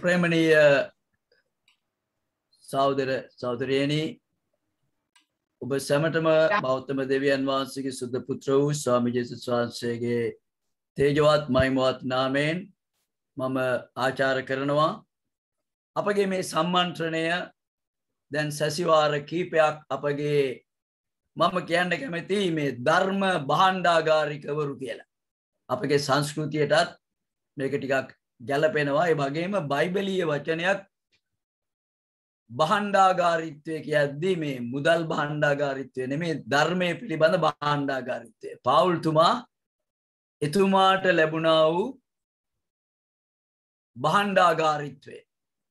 ප්‍රේමණීය සහෝදර සහෝදරියනි ඔබ සැමටම බෞද්ධ දෙවියන් වහන්සේගේ සුද්ධ පුත්‍ර වූ ස්වාමී ජේසුස් වහන්සේගේ තේජවත් මහිමවත් නාමයෙන් මම ආචාර්ය කරනවා අපගේ මේ සම්මන්ත්‍රණය දැන් සැසිවාර කීපයක් අපගේ මම කියන්න කැමති මේ ධර්ම භාණ්ඩාගාරිකවරු කියලා අපගේ සංස්කෘතියටත් මේක ටිකක් ගැලපෙනවා ඒ වගේම බයිබලීය වචනයක් භාණ්ඩාගාරීත්වය කියද්දී මේ මුදල් භාණ්ඩාගාරීත්වය නෙමෙයි ධර්මයේ පිළිබඳ භාණ්ඩාගාරීත්වය පාවුල්තුමා එතුමාට ලැබුණා වූ භාණ්ඩාගාරීත්වය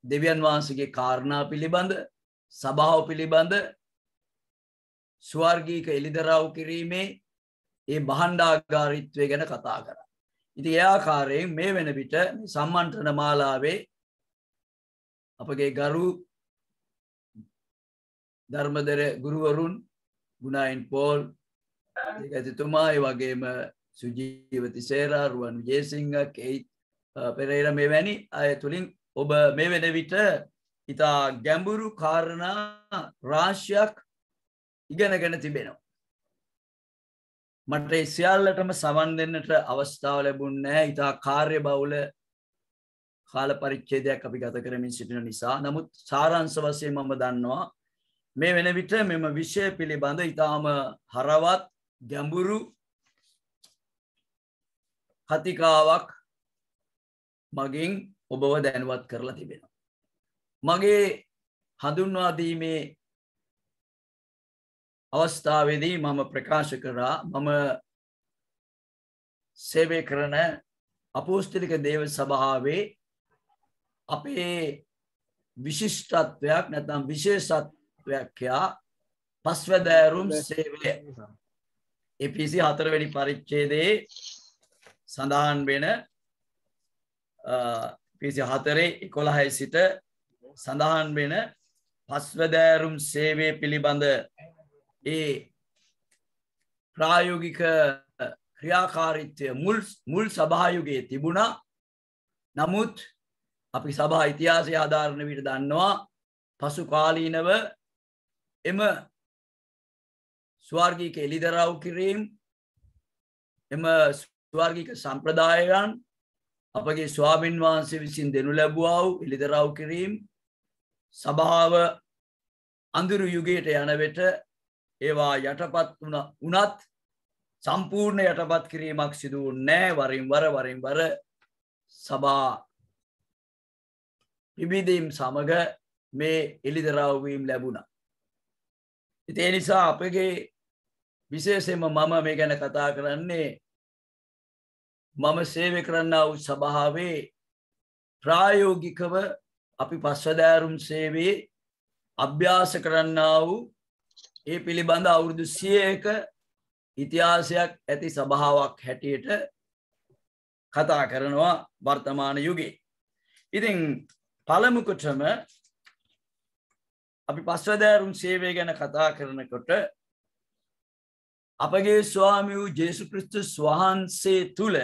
දෙවියන් වහන්සේගේ කාරණා පිළිබඳ සභාව පිළිබඳ ස්වර්ගීක එළිදරව් කිරීමේ ඒ භාණ්ඩාගාරීත්වය ගැන කතා කරා. ඉතින් ඒ ආකාරයෙන් මේ වෙන විට සම්මන්ත්‍රණ මාලාවේ අපගේ ගරු ධර්මදර ගුරුවරුන් ගුණායන් පෝල් ඒකතුමා ඒ වගේම සුජීවති සේරා රුවන් විජේසිංහ කෙයිත් පෙරේරා මෙවැනි අය තුලින් ඔබ මේ වෙන විට ඉතා ගැඹුරු කාරණා රාශියක් ඉගෙනගෙන තිබෙනවා. මට ඒ සියල්ලටම සවන් දෙන්නට අවස්ථාව ලැබුණේ නැහැ. ඉතා කාර්යබහුල කාල පරිච්ඡේදයක් අපි ගත කරමින් සිටින නිසා. නමුත් සාරාංශ වශයෙන් මම දන්නවා මේ වෙන විට මෙම විෂය පිළිබඳ ඉතාම හරවත් ගැඹුරු කතිකාවක් මගින් ඔබව දැනුවත් කරලා තිබෙනවා. මගේ හඳුන්වා දීමේ අවස්ථාවේදී මම ප්‍රකාශ කරා මම සේවය කරන අපෝස්තලික දේව සභාවේ අපේ විශිෂ්ටත්වයක් නැත්නම් විශේෂත්වයක් පස්වැදෑරුම් සේවය EPC 4 වෙනි පරිච්ඡේදයේ සඳහන් වෙන EPC 4:11 සිට සඳහන් වෙන පස්වැදෑරුම් සේවය පිළිබඳ ඒ ප්‍රායෝගික ක්‍රියාකාරීත්වය මුල් සභායුගයේ තිබුණා. නමුත් අපි සභා ඉතිහාසය ආධාරණ විට දන්නවා පසු කාලීනව එම ස්වර්ගීක එළිදරව් කිරීම එම ස්වර්ගීක සම්ප්‍රදායයන් අපගේ ස්වාමින් වහන්සේ විසින් දෙනු ලැබුවා වූ එළිදරව් කිරීම සභාව අඳුරු යුගයට යන විට ඒවා යටපත් වුණත් සම්පූර්ණ යටපත් කිරීමක් සිදු වුණේ නැහැ. වරින් වර සභා පිබිදීම් සමග මේ එළිදරව් වීම ලැබුණා. ඒ නිසා අපගේ විශේෂයෙන්ම මම මේ ගැන කතා කරන්නේ මම සේවය කරන්නා වූ සභාවේ ප්‍රායෝගිකව අපි පස්වැදෑරුම් සේවයේ අභ්‍යාස කරන්නා වූ ඒ පිළිබඳ අවුරුදු 100ක ඉතිහාසයක් ඇති සභාවක් හැටියට කතා කරනවා වර්තමාන යුගයේ. ඉතින් පළමුකොටම අපි පස්වැදෑරුම් සේවය ගැන කතා කරනකොට අපගේ ස්වාමී වූ ජේසුස් ක්‍රිස්තුස් වහන්සේ තුල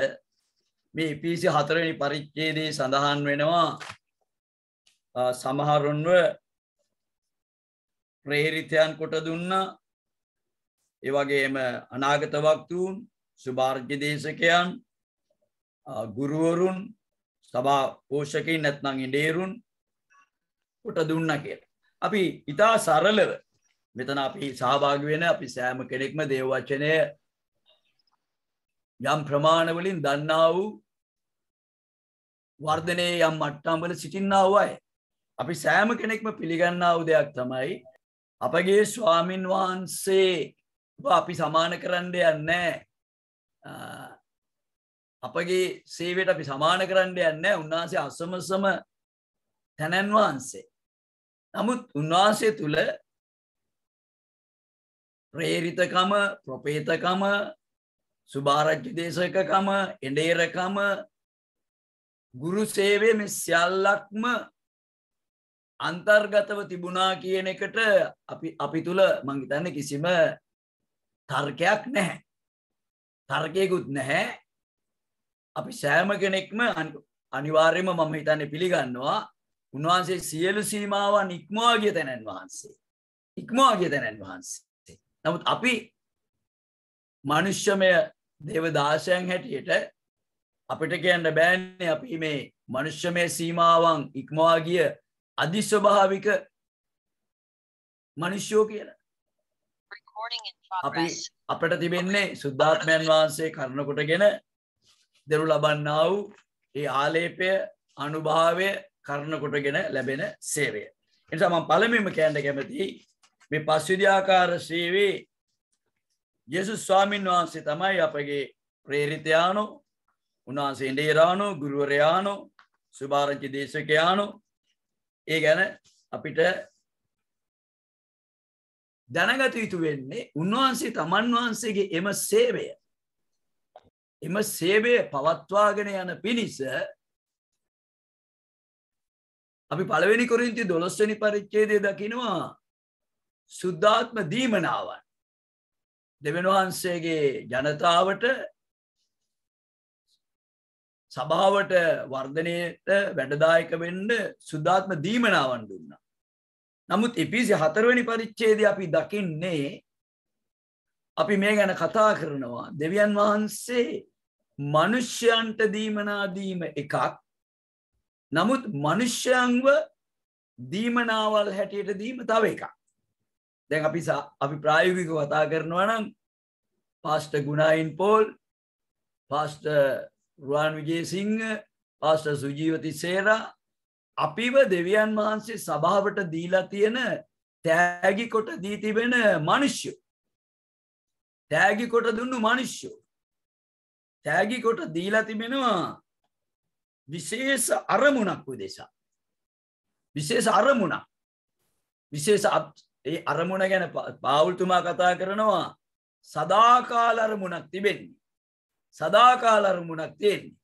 මේ EPC 4 වෙනි පරිච්ඡේදයේ සඳහන් වෙනවා සමහරුන්ව ප්‍රේරිතයන් කොට දුන්නා. ඒ වගේම අනාගත වක්තූන් සුභාර්ය දේශකයන් ගුරුවරුන් සභා පෝෂකයින් නැත්නම් ඉඩේරුන් කොට දුන්නා කියලා. අපි ඉතා සරලව මෙතන අපි සහභාගී වෙන අපි සෑම කෙනෙක්ම දේව වචනය යම් ප්‍රමාණ වලින් දන්නා වූ වර්ධනයේ යම් මට්ටම් වල සිටින්නා වූ අය. අපි සෑම කෙනෙක්ම පිළිගන්නා වූ දෙයක් තමයි අපගේ ස්වාමින් වහන්සේ අපි සමාන කරන්න යන්නේ අපගේ සේවයට අපි සමාන කරන්න යන්නේ උන්වහන්සේ අසමසම තනන් වහන්සේ. නමුත් උන්වහන්සේ තුල ප්‍රේරිතකම, ප්‍රොපේතකම, සුභාරජ්‍ය දේශකකම, එඬේරකම, ගුරු සේවය මේ සියල්ලක්ම අන්තර්ගතව තිබුණා කියන එකට අපි තුල මං හිතන්නේ කිසිම තර්කයක් නැහැ. තර්කයකුත් නැහැ. අපි සෑම කෙනෙක්ම අනිවාර්යයෙන්ම මම හිතන්නේ පිළිගන්නවා උන්වහන්සේ සියලු සීමාවන් ඉක්මවා ගිය තැනන් වහන්සේ. ඉක්මවා ගිය තැනන් වහන්සේ. නමුත් අපි මනුෂ්‍යමය දේව දාසයන් හැටියට අපිට කියන්න බෑනේ අපි මේ මනුෂ්‍යමය සීමාවන් ඉක්මවා ගිය අධිස්වභාවික මිනිස්සුෝ කියලා. අපි අපිට තිබෙන්නේ සුද්ධාත්මයන් වහන්සේ කරන කොටගෙන දරු ලබන්නා වූ ඒ ආලේපය අනුභවය කරන කොටගෙන ලැබෙන සේවය. ඒ නිසා මම පළමුවෙන්ම කියන්න කැමතියි මේ පස්විධ ආකාර සේවයේ යේසුස් ස්වාමීන් වහන්සේ තමයි අපගේ ප්‍රේරිතයාණෝ, උන්වහන්සේ ඉන්දියානෝ, ගුරුවරයාණෝ, සුභාරංචි දේශකයාණෝ. ඒ ගැන අපිට දැනගත යුතු වෙන්නේ උන්වහන්සේ තමන් වහන්සේගේ එම සේවය පවත්වාගෙන යන පිණිස අපි පළවෙනි කොරින්ති 12 වෙනි පරිච්ඡේදයේ දකිනවා සුද්ධාත්ම දීමනාවන් දෙවියන් වහන්සේගේ ජනතාවට සභාවට වර්ධනයට වැඩදායක වෙන්න සුද්ධාත්ම දීමනාවන් දුන්නා. නමුත් එපිසි 4 වෙනි පරිච්ඡේදයේ අපි දකින්නේ අපි මේ ගැන කතා කරනවා දෙවියන් වහන්සේ මිනිස්යන්ට දීමනා දීම එකක්. නමුත් මිනිස්යන්ව දීමනාවල් හැටියට දීම තව එකක්. දැන් අපි ප්‍රායෝගිකව කතා කරනවා නම් පාස්ටර් ගුණායින් පෝල්, පාස්ටර් රුවන් විජේසිංහ, පාස්ටර් සුජීවති සේරා අපිව දෙවියන් වහන්සේ සභාවට දීලා තියෙන තෑගි කොට දී තිබෙන මිනිස්සු. තෑගි කොට දුන්නු මිනිස්සු. තෑගි කොට දීලා තිබෙනවා විශේෂ අරමුණක් උදෙසා. විශේෂ අරමුණක්. විශේෂ ඒ අරමුණ ගැන පාවුල්තුමා කතා කරනවා සදාකාල අරමුණක් තිබෙන්නේ. සදාකාල අරමුණක් තියෙන්නේ.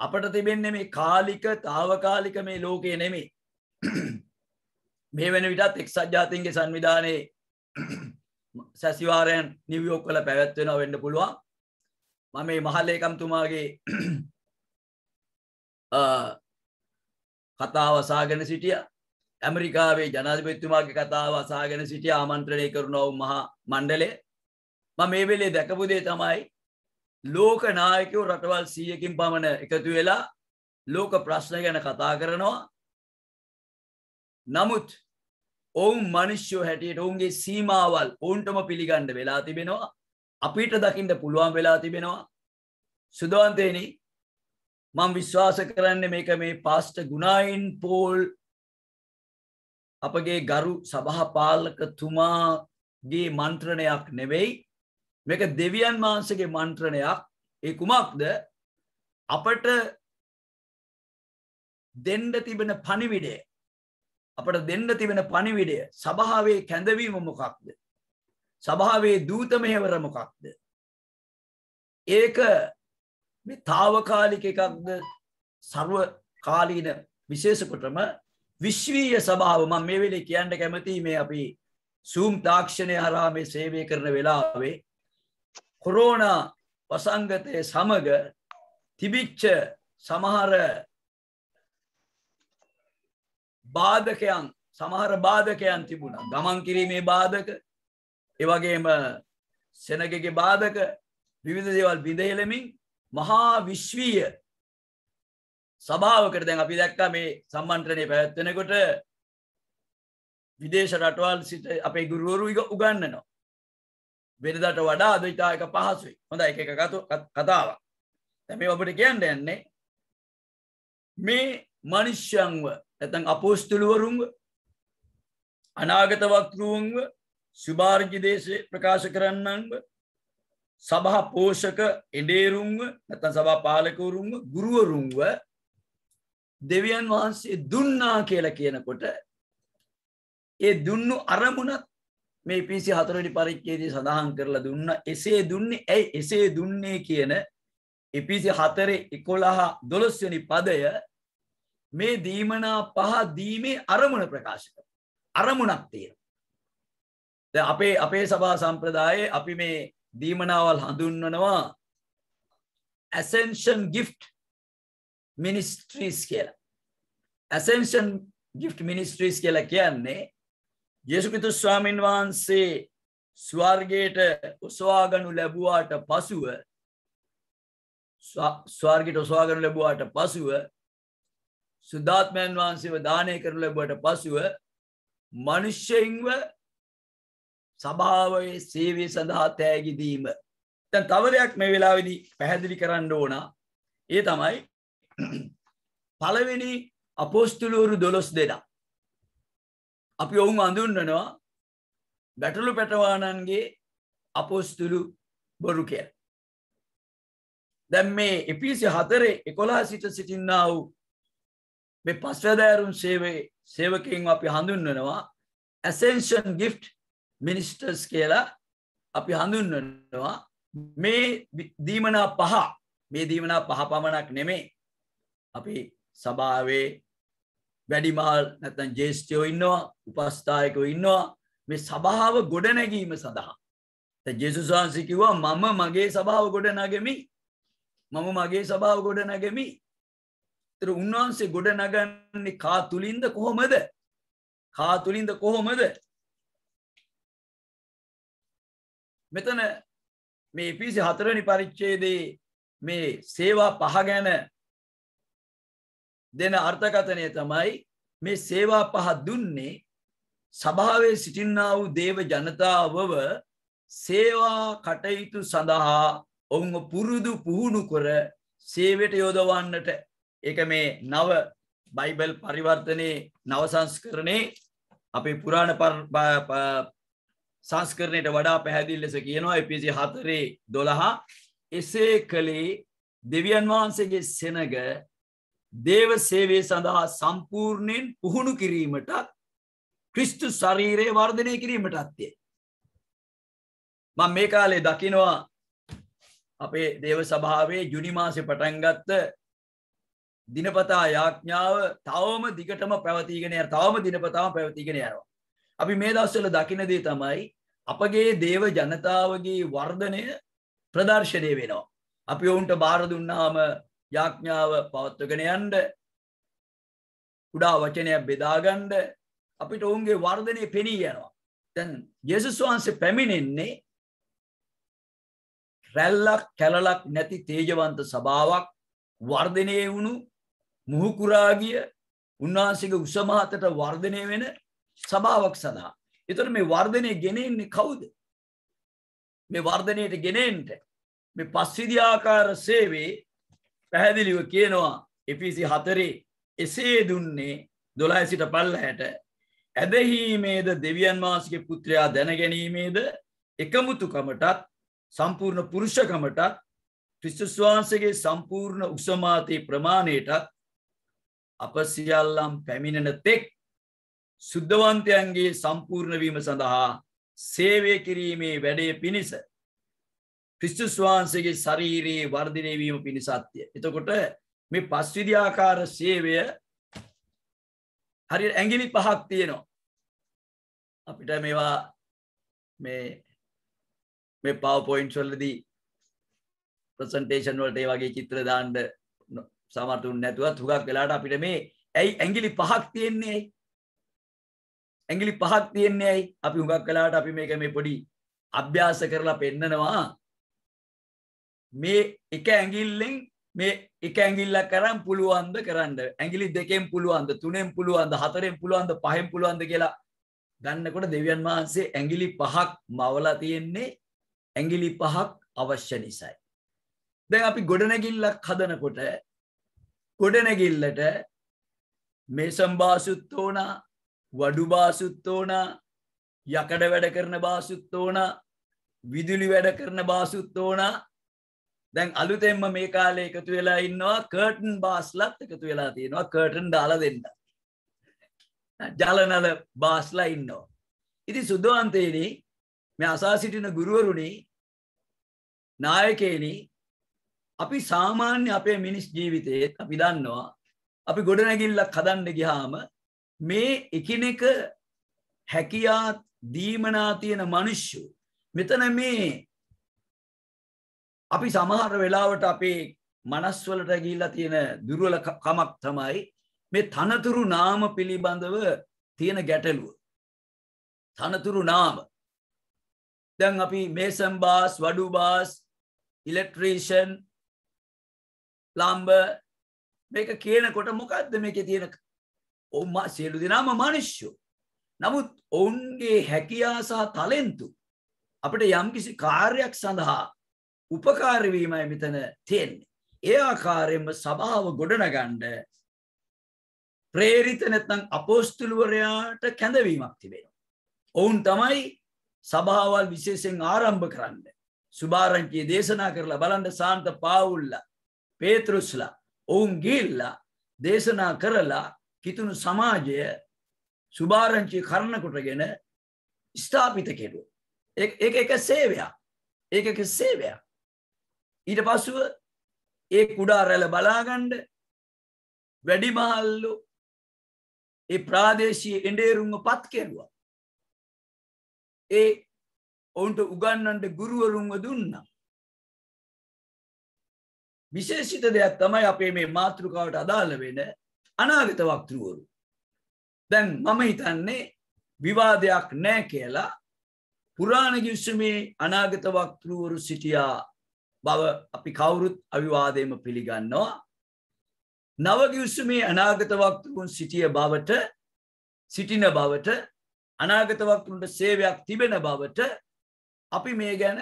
අපට තිබෙන්නේ මේ කාලික తాවකාලික මේ ලෝකේ නෙමෙයි. මේ වෙන විටත් එක්සත් ජාතීන්ගේ සංවිධානයේ සැසිවාරයන් නිව්යෝක් වල පැවැත්වෙනවා වෙන්න පුළුවන්. මම මේ මහලේකම්තුමාගේ කතාව අසාගෙන සිටියා. ඇමරිකාවේ ජනාධිපතිතුමාගේ කතාව අසාගෙන සිටියා ආමන්ත්‍රණය කරන මහා මණ්ඩලය. මම මේ වෙලේ දැකපු දේ තමයි ලෝක නායකයෝ රටවල් 100කින් පමණ එකතු වෙලා ලෝක ප්‍රශ්න ගැන කතා කරනවා. නමුත් ඔවුන් මිනිස්සු හැටියට ඔවුන්ගේ සීමාවල් ඔවුන්ටම පිළිගන්න වෙලා තිබෙනවා. අපිට දකින්න පුළුවන් වෙලා තිබෙනවා. සුදවන්තේනි මම විශ්වාස කරන්නේ මේක මේ පාස්ටර් ගුණායින් පෝල් අපගේ ගරු සභාපාලකතුමාගේ මන්ත්‍රණයක් නෙවෙයි. මේක දෙවියන් වහන්සේගේ මන්ත්‍රණයක්. ඒ කුමක්ද? අපට දෙන්න තිබෙන පණිවිඩය. අපට දෙන්න තිබෙන පණිවිඩය සභාවේ කැඳවීම මොකක්ද? සභාවේ දූත මෙහෙවර මොකක්ද? ඒක මේ తాවකාලික එකක්ද? සර්වකාලීන විශේෂ කොටම විශ්වීය සභාව. මම මේ වෙලේ කියන්න කැමතියි මේ අපි Zoom තාක්ෂණය හරහා මේ සේවය කරන වෙලාවේ කොරෝනා වසංගතයේ සමග තිබිච්ච සමහර බාධකයන් තිබුණා. ගමන් කිරීමේ බාධක, ඒ වගේම සෙනගගේ බාධක, විවිධ දේවල් බිඳහෙලමින් මහා විශ්වීය සභාවකට දැන් අපි දැක්කා මේ සම්මන්ත්‍රණය පැවැත්වෙනකොට විදේශ රටවල් සිට අපේ ගුරුවරු උගන්වනවා. වෙනදාට වඩා අද ඉතා එක පහසුයි. හොඳයි එක කතාවක්. දැන් මේ ඔබට කියන්න යන්නේ මේ මිනිස්යන්ව නැත්නම් අපොස්තුලවරුන්ව, අනාගත වක්තෘන්ව, සුභාරංචි දේශේ ප්‍රකාශ කරන්නන්ව, සභා පෝෂක එඬේරුන්ව නැත්නම් සභා පාලකවරුන්ව, ගුරුවරුන්ව දෙවියන් වහන්සේ දුන්නා කියලා කියනකොට ඒ දුන්නු අරමුණත් මේ පිසි 4 වෙනි පරිච්ඡේදයේ සඳහන් කරලා දුන්නා. එසේ දුන්නේ ඇයි? එසේ දුන්නේ කියන එපිසි 4 11 12 වෙනි පදය මේ දීමනා පහ දීමේ අරමුණ ප්‍රකාශ කරනවා. අරමුණක් තියෙනවා. දැන් අපේ සභා සම්ප්‍රදායේ අපි මේ දීමනාවල් හඳුන්වනවා ascension gift ministries කියලා. Ascension gift ministries කියලා කියන්නේ යේසුස් ක්‍රිස්තුස් ස්වාමීන් වහන්සේ ස්වර්ගයට ඔසවාගනු ලැබුවාට පසුව ස්වර්ගයට ඔසවාගනු ලැබුවාට පසුව සුද්ධාත්මයන් වහන්සේව දානය කරනු ලැබුවාට පසුව මිනිස්සෙන්ව සභාවේ සේවය සඳහා තෑගි දීම. දැන් තව දෙයක් මේ වෙලාවේදී පැහැදිලි කරන්න ඕන. ඒ තමයි පළවෙනි අපොස්තුලවරු 12 දෙනා. අපි ඔවුන් හඳුන්වනවා බැටළු පැටවාණන්ගේ අපොස්තුලු බොරු කියලා. දැන් මේ එපිසි 4:11 සිට සිටින්නා වූ මේ පස්වැදෑරුම් සේවකයන් අපි හඳුන්වනවා ascension gift ministers කියලා අපි හඳුන්වනවා. මේ දීමනා පහ පමණක් නෙමෙයි. අපි සභාවේ වැඩිමහල් නැත්නම් ජේෂ්ඨයෝ ඉන්නවා, උපස්ථායකයෝ ඉන්නවා මේ සභාව ගොඩනැගීම සඳහා. දැන් ජේසුස් වහන්සේ කිව්වා මම මගේ සභාව ගොඩනගමි. ඒතර උන්වහන්සේ ගොඩනගන්නේ කා තුලින්ද කොහොමද? මෙතන මේ එපිසි 4 වෙනි පරිච්ඡේදයේ මේ සේවා පහ ගැන දෙන අර්ථකථනය තමයි මේ සේවා පහ දුන්නේ සභාවේ සිටින්නා වූ දේව ජනතාවව සේවා කටයුතු සඳහා ඔවුන්ව පුරුදු පුහුණු කර සේවයට යොදවන්නට. ඒක මේ නව බයිබල් පරිවර්තනයේ නව සංස්කරණේ අපේ පුරාණ සංස්කරණයට වඩා පැහැදිලි ලෙස කියනවා එපිසි 4:12 එසේ කලේ දෙවියන් වහන්සේගේ සෙනග දේව සේවය සඳහා සම්පූර්ණයෙන් පුහුණු කිරීමටත් ක්‍රිස්තු ශරීරය වර්ධනය කිරීමටත්ය. මම මේ කාලේ දකිනවා අපේ දේව සභාවේ ජුනි මාසේ පටන් ගත්ත දිනපතා යාඥාව තවම දිගටම පැවතීගෙන යනවා. අපි මේ දවස්වල දකින දේ තමයි අපගේ දේව ජනතාවගේ වර්ධනය ප්‍රදර්ශනය වෙනවා. අපි ඔවුන්ට බාර දුන්නාම යාඥාව පවත්වගෙන යන්න, කුඩා වචනයක් බෙදා ගන්න අපිට ඔවුන්ගේ වර්ධනය පෙනී යනවා. දැන් යේසුස් වහන්සේ පැමිණෙන්නේ රැල්ලක් කැලලක් නැති තේජවන්ත සභාවක් වර්ධනය වුණු මුහුකුරා ගිය උන්වහන්සේගේ උසමහතට වර්ධනය වෙන සභාවක් සඳහා. ඒතර මේ වර්ධනය ගෙනෙන්නේ කවුද? මේ වර්ධනයට ගෙනෙන්න මේ පස්විධි ආකාර සේවයේ පැහැදිලිව කියනවා එපිසි 4 එසේ දුන්නේ 12 සිට 15ට ඇදහිීමේද දෙවියන් වහන්සේගේ පුත්‍රයා දැන ගැනීමේද එකමුතුකමටත් සම්පූර්ණ පුරුෂකමටත් ක්‍රිස්තුස් වහන්සේගේ සම්පූර්ණ උසමාතේ ප්‍රමාණයටත් අප සියල්ලම් පැමිණෙන තෙක් සුද්ධවන්තයන්ගේ සම්පූර්ණ වීම සඳහා සේවය කිරීමේ වැඩේ පිණිස ක්‍රිස්තුස් වහන්සේගේ ශරීරයේ වර්ධනය වීම පිණිසත්ය. එතකොට මේ පස්විධි ආකාර සේවය හරියට ඇඟිලි 5ක් තියෙනවා. අපිට මේවා මේ PowerPoint වලදී presentation වලට ඒ වගේ චිත්‍ර දාන්න සමර්ථ වුනේ නැතුවත් හුඟක් වෙලාවට අපිට මේ ඇයි ඇඟිලි 5ක් තියෙන්නේ? ඇඟිලි 5ක් තියෙන්නේ ඇයි? අපි හුඟක් වෙලාවට අපි මේක මේ පොඩි අභ්‍යාස කරලා පෙන්නනවා. මේ එක ඇඟිල්ලෙන් මේ එක ඇඟිල්ලක් කරන් පුළුවන්ද කරන්න? ඇඟිලි දෙකෙන් පුළුවන්ද? තුනෙන් පුළුවන්ද? හතරෙන් පුළුවන්ද? පහෙන් පුළුවන්ද කියලා ගන්නකොට දෙවියන් වහන්සේ ඇඟිලි 5ක් මවලා තියෙන්නේ ඇඟිලි 5ක් අවශ්‍ය නිසායි. දැන් අපි ගොඩනැගිල්ලක් හදනකොට ගොඩනැගිල්ලට මේසම් බාසුත් ඕන, වඩු බාසුත් ඕන, යකඩ වැඩ කරන බාසුත් ඕන, විදුලි වැඩ කරන බාසුත් ඕන. දැන් අලුතෙන්ම මේ කාලේ එකතු වෙලා ඉන්නවා කර්ටන් බාස්ලත් එකතු වෙලා තියෙනවා කර්ටන් දාලා දෙන්න. ජලනල බාස්ලා ඉන්නවා. ඉතින් සුද්ධවන්තේනි මේ අසා සිටින ගුරුවරුනි නායකයනි අපි සාමාන්‍ය අපේ මිනිස් ජීවිතයේ අපි දන්නවා අපි ගොඩනැගිල්ලක් හදන්න ගියාම මේ එකිනෙක හැකියා දීමනා තියෙන මිනිස්සු මෙතන මේ අපි සමහර වෙලාවට අපේ මනස් වලට ගිහිල්ලා තියෙන දුර්වලකමක් තමයි මේ තනතුරු නාම පිළිබඳව තියෙන ගැටලුව. තනතුරු නාම. දැන් අපි මේසන් බාස්, වඩු බාස්, ඉලෙක්ට්‍රීෂියන්, ප්ලම්බර් මේක කියනකොට මොකද්ද මේකේ තියෙන සියලු දෙනාම මිනිස්සු. නමුත් ඔවුන්ගේ හැකියාව සහ ටැලන්තු අපිට යම්කිසි කාර්යයක් සඳහා උපකාරී වීමයි මෙතන තියෙන්නේ. ඒ ආකාරයෙන්ම සභාව ගොඩනගන්න ප්‍රේරිත නැත්නම් අපොස්තුලවරයාට කැඳවීමක් තිබෙනවා. ඔවුන් තමයි සභාවල් විශේෂයෙන් ආරම්භ කරන්නේ. සුභාරංචිය දේශනා කරලා බලන්න සාන්ත පාවුල්ලා, පේත්‍රුස්ලා ඔවුන් ගිහිල්ලා දේශනා කරලා කිතුණු සමාජය සුභාරංචිය කරන කොටගෙන ස්ථාපිත කෙරුවා. ඒක එක සේවයක්. ඒක එක සේවයක්. ඊට පස්සෙ ඒ කුඩා රැළ බලාගන්න වැඩිමහල්ලු ඒ ප්‍රාදේශීය එඬේරුන්ව පත් කෙරුවා. ඒ ඔවුන්ට උගන්වන්න ගුරුවරුන්ව දුන්නා. විශේෂිත දෙයක් තමයි අපේ මේ මාතෘකාවට අදාළ වෙන අනාගත වක්තෘවරු. දැන් මම හිතන්නේ විවාදයක් නැහැ කියලා පුරාණ ගිවිසුමේ අනාගත වක්තෘවරු සිටියා බව අපි කවුරුත් අවිවාදයෙන්ම පිළිගන්නවා. නව ගිවිසුමේ අනාගත වක්තෘන් සිටින බවට අනාගත වක්තෘන්ට සේවයක් තිබෙන බවට අපි මේ ගැන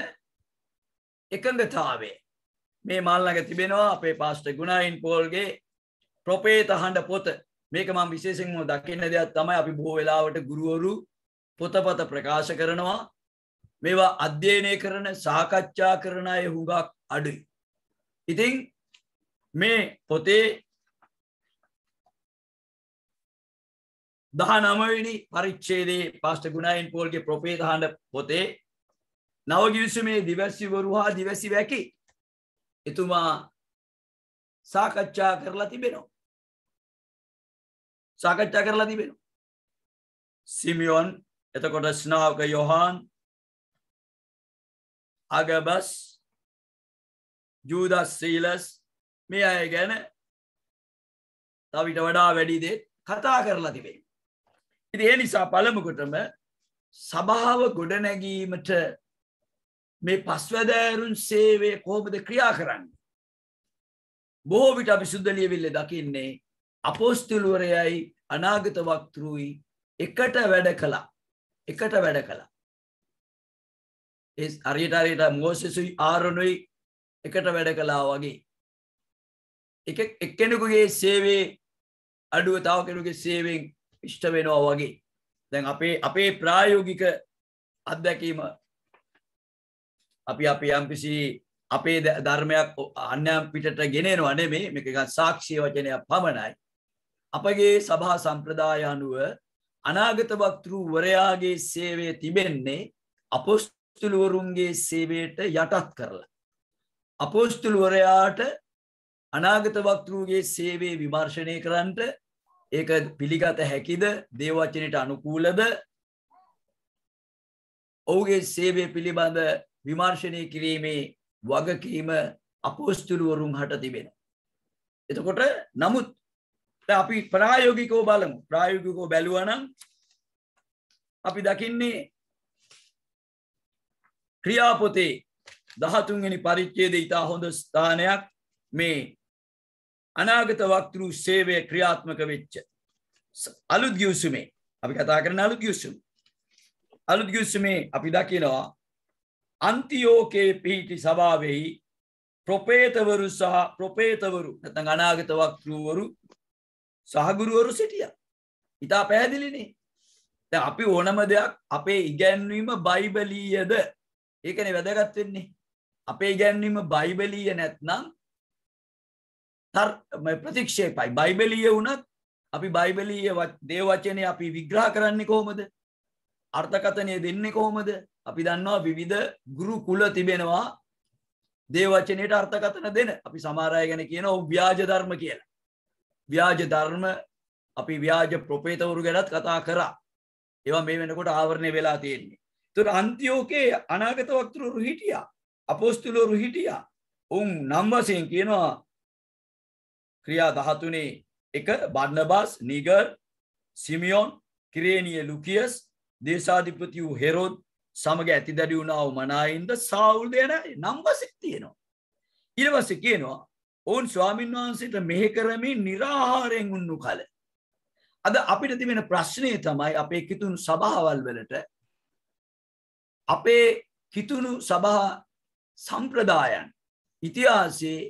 එකඟතාවය මේ මල් ළඟ තිබෙනවා. අපේ පාස්ටර් ගුණායින් පෝල්ගේ ප්‍රොපේත හඬ පොත. මේක මම විශේෂයෙන්ම දකින්න දෙයක් තමයි අපි බොහෝ වෙලාවට ගුරුවරු පොතපත ප්‍රකාශ කරනවා. මේවා අධ්‍යයනය කරන සාකච්ඡා කරන අය හුඟක් අඩුයි. ඉතින් මේ පොතේ 19 වෙනි පරිච්ඡේදයේ පාස්ටර් ගුණායින් පෝල්ගේ ප්‍රොපේත හඬ පොතේ නව ගිවිසුමේ දිවැසිවරු හා දිවැසි වැකි එතුමා සාකච්ඡා කරලා තිබෙනවා. සිමියොන්, එතකොට ස්නාවක යොහාන්, අගබස්, ජූදස් සීලස් මේ අය ගැන තවිට වඩා වැඩි දේ කතා කරලා තිබෙනවා. ඉතින් ඒ නිසා පළමුකොටම සභාව ගොඩනැගීමට මේ පස්වැදෑරුන් සේවය කොහොමද ක්‍රියා කරන්නේ? බොහෝ විට අපි සුද්ධ ලියවිල්ලේ දකින්නේ අපොස්තුලවරයයි අනාගත වක්තෘයි එකට වැඩ කළා. ඒ හරියට මෝසෙසුයි ආරොනුයි එකට වැඩ කළා වගේ. එක්කෙනෙකුගේ සේවයේ අඩුව තව කෙනෙකුගේ සේවයෙන් ඉෂ්ට වෙනවා වගේ. දැන් අපේ ප්‍රායෝගික අත්දැකීම අපි යම්කිසි අපේ ධර්මයක් අන්‍යයන් පිටට ගෙනෙනවා නෙමෙයි. මේක සාක්ෂි වචනයක් පමණයි. අපගේ සභා සම්ප්‍රදාය අනුව අනාගත වක්තෘවරයාගේ සේවය තිබෙන්නේ අපොස්තුලවරුන්ගේ සේවයට යටත් කරලා. අපොස්තුලවරයාට අනාගත වක්තෘගේ සේවය විමර්ශනය කරන්නට ඒක පිළිගත හැකිද? දේව වචනයට අනුකූලද? ඔහුගේ සේවය පිළිබඳ විමර්ශනය කිරීමේ වගකීම අපොස්තුලවරුන් හට තිබෙනවා. එතකොට නමුත් අපි ප්‍රායෝගිකව බලමු. ප්‍රායෝගිකව බැලුවා නම් අපි දකින්නේ ක්‍රියාපොතේ 13 වෙනි පරිච්ඡේදයේ ඉතා හොඳ ස්ථානයක් මේ අනාගත වක්තෘ සේවය ක්‍රියාත්මක වෙච්ච අලුත් ගිවිසුමේ අපි කතා කරන අලුත් ගිවිසුමේ අපි දකිනවා අන්තිෝකේ පිහිටි සභාවෙහි ප්‍රොපේතවරු නැත්නම් අනාගත වක්තෘවරු සහ ගුරුවරු සිටියා. ඉතා පැහැදිලිනේ. දැන් අපි ඕනම දෙයක් අපේ ඉගැන්වීම බයිබලීයද? ඒකනේ වැදගත් වෙන්නේ. අපේ ඉගැන්වීම බයිබලීය නැත්නම් ප්‍රතික්ෂේපයි. බයිබලීය වුණත් අපි බයිබලීය දේව වචනේ අපි විග්‍රහ කරන්නේ කොහොමද? අර්ථකථනය දෙන්නේ කොහොමද? අපි දන්නවා විවිධ ගුරු කුල තිබෙනවා දේව වචනයට අර්ථකථන දෙන. අපි සමහර අය ගැන කියනවා ව්‍යාජ ධර්ම කියලා. ව්‍යාජ ධර්ම අපි ව්‍යාජ ප්‍රොපේතවරු ගැනත් කතා කරා. ඒවා මේ වෙනකොට ආවරණය වෙලා තියෙන්නේ. ඒතර අන්තිෝකේ අනාගත වක්තෘවරු හිටියා. අපොස්තුලවරු හිටියා. උන් නම් වශයෙන් කියනවා ක්‍රියා 13 එක බර්නබාස්, නිගර්, සිමියෝන්, කිරේනිය ලුකියස්, දේශාධිපති වූ හෙරොද් සමග ඇතිදැඩි වුණා වූ මනායින්ද සාවුල් යන නම් වශයෙන් තියෙනවා. ඊට පස්සේ කියනවා ඔවුන් ස්වාමීන් වහන්සේට මෙහෙ කරමින් निराहाරයෙන් උන්නු කල. අද අපිට තිබෙන ප්‍රශ්නේ තමයි අපේ කිතුණු සභාවල් වලට අපේ කිතුණු සභා සම්ප්‍රදායන් ඉතිහාසයේ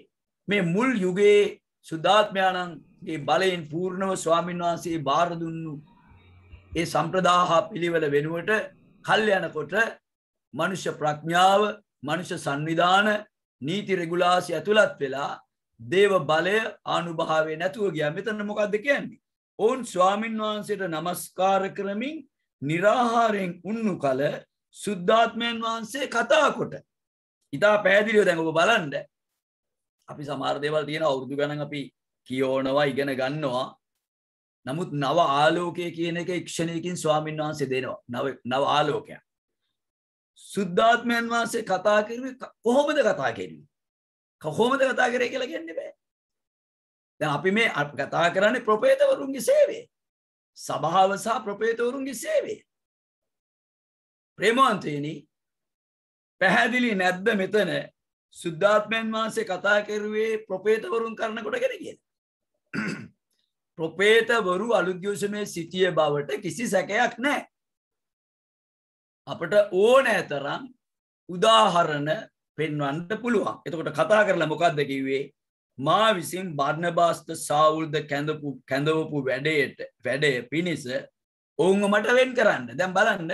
මේ මුල් යුගයේ සුද්ධාත්මයාණන්ගේ බලයෙන් පූර්ණව ස්වාමීන් වහන්සේ බාර දුන්නු ඒ සම්ප්‍රදාය පිළිවෙල වෙනුවට කල් යනකොට මනුෂ්‍ය ප්‍රඥාව, මනුෂ්‍ය සංවිධාන, නීති රෙගුලාසි ඇතුළත් වෙලා දේව බලය ආනුභාවය නැතුව ගියා. මෙතන මොකද්ද කියන්නේ? ඔවුන් ස්වාමීන් වහන්සේට নমස්කාර කරමින් निराहाරයෙන් උන්නු කල සුද්ධාත්මයන් වහන්සේ කතා කොට. ඉතා පැහැදිලිව දැන් ඔබ බලන්න. අපි සමහර දේවල් තියෙනවා අවුරුදු ගණන් අපි කියවනවා ඉගෙන ගන්නවා. නමුත් නව ආලෝකය කියන එක ක්ෂණයකින් ස්වාමීන් වහන්සේ දෙනවා. නව ආලෝකයක්. සුද්ධාත්මයන් වහන්සේ කතා කරුවේ කොහොමද කතා කරුවේ? කොහොමද කතා කරේ කියලා කියන්න බෑ. දැන් අපි මේ කතා කරන්නේ ප්‍රොපේතවරුන්ගේ සේවය. සභාව සහ ප්‍රොපේතවරුන්ගේ සේවය. ප්‍රේමවන්තයනි පැහැදිලි නැද්ද මෙතන සුද්ධාත්මයන් වහන්සේ කතා කරුවේ ප්‍රොපේතවරුන් කරනකොට කියලා? ප්‍රොපේතවරු අලුත් යෝසමේ සිටිය බවට කිසි සැකයක් නැහැ. අපට ඕනෑ තරම් උදාහරණ පෙන්වන්න පුළුවන්. එතකොට කතා කරලා මොකද්ද කිව්වේ? මා විසින් බර්නබාස්ට සාවුල්ද කැඳවපු වැඩේ පිණිස ඔවුන්ව මට වෙන් කරන්න. දැන් බලන්න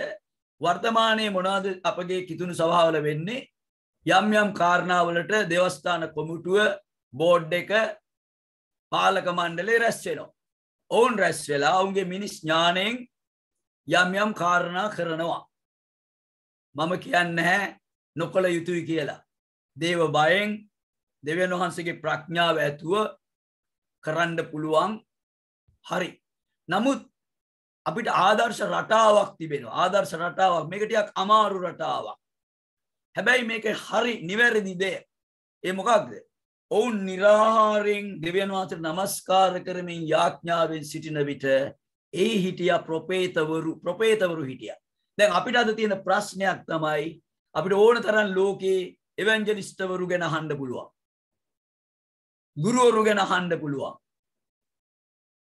වර්තමානයේ මොනවද අපගේ කිතුණු සභාවල වෙන්නේ? යම් යම් කාරණාවලට දේවස්ථාන කොමිටුව, බෝඩ් එක, පාලක මණ්ඩලය රැස් වෙනවා. ඔවුන් රැස් වෙලා ඔවුන්ගේ මිනිස් ඥාණයෙන් යම් යම් කාරණා කරනවා. මම කියන්නේ නැහැ නොකළ යුතුයි කියලා. දේව බයෙන් දෙවියන් වහන්සේගේ ප්‍රඥාව ඇතුව කරන්න පුළුවන්. හරි. නමුත් අපිට ආදර්ශ රටාවක් තිබෙනවා. ආදර්ශ රටාවක්. මේක ටිකක් අමාරු රටාවක්. හැබැයි මේක හරි නිවැරදි දෙය. ඒ මොකක්ද? ඔවුන් निराहाරයෙන් දෙවියන් වහන්සේට নমස්කාර කරමින් යාඥාවෙන් සිටින විට ඒ හිටියා ප්‍රොපේතවරු හිටියා. දැන් අපිට අද තියෙන ප්‍රශ්නයක් තමයි අපිට ඕන තරම් ලෝකේ එවැන්ජලිස්ට්වරු ගැන අහන්න පුළුවන්. ගුරුවරු ගැන අහන්න පුළුවන්.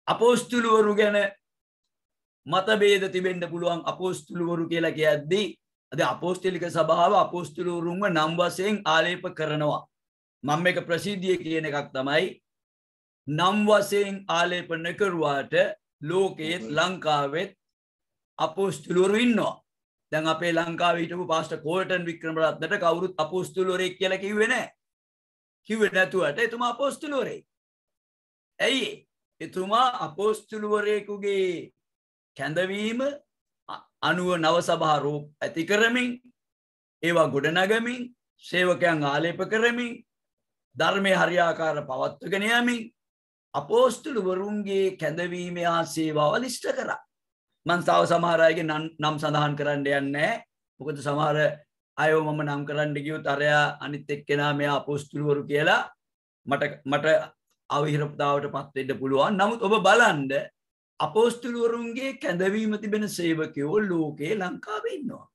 අපොස්තුලවරු ගැන මතභේද තිබෙන්න පුළුවන්. අපොස්තුලවරු කියලා කියද්දී අද අපොස්තලික සභාව අපොස්තුලවරුන්ව නම් වශයෙන් ආලේප කරනවා. මම මේක ප්‍රසිද්ධිය කියන එකක් තමයි නම් වශයෙන් ආලේප නොකරුවාට ලෝකයේ ලංකාවෙත් අපොස්තුලවරු ඉන්නවා. දැන් අපේ ලංකාවේ හිටපු පාස්ටර් කෝල්ටන් වික්‍රමරත්නට කවුරුත් අපොස්තුලවරයෙක් කියලා කිව්වේ නැහැ. කිව්වේ නැතුවට එතුමා අපොස්තුලවරයෙක්. ඇයි? එතුමා අපොස්තුලවරයෙකුගේ කැඳවීම අනුව නව සභා රූප ඇති කරමින් ඒවා ගොඩනගමින් සේවකයන් ආලේප කරමින් ධර්මයේ හරියාකාර පවත්වගෙන යමින් අපොස්තුලවරුන්ගේ කැඳවීමේ ආසේවාව ලිස්ට කරා. මම තව සමහර අයගේ නම් සඳහන් කරන්න යන්නේ නැහැ. මොකද සමහර අයව මම නම් කරන්න ගියොත් අරයා අනිත් එක්කෙනා මෙයා අපොස්තුලවරු කියලා මට අවිහිරතාවටපත් වෙන්න පුළුවන්. නමුත් ඔබ බලන්න අපොස්තුලවරුන්ගේ කැඳවීම තිබෙන සේවකයෝ ලෝකේ ලංකාවේ ඉන්නවා.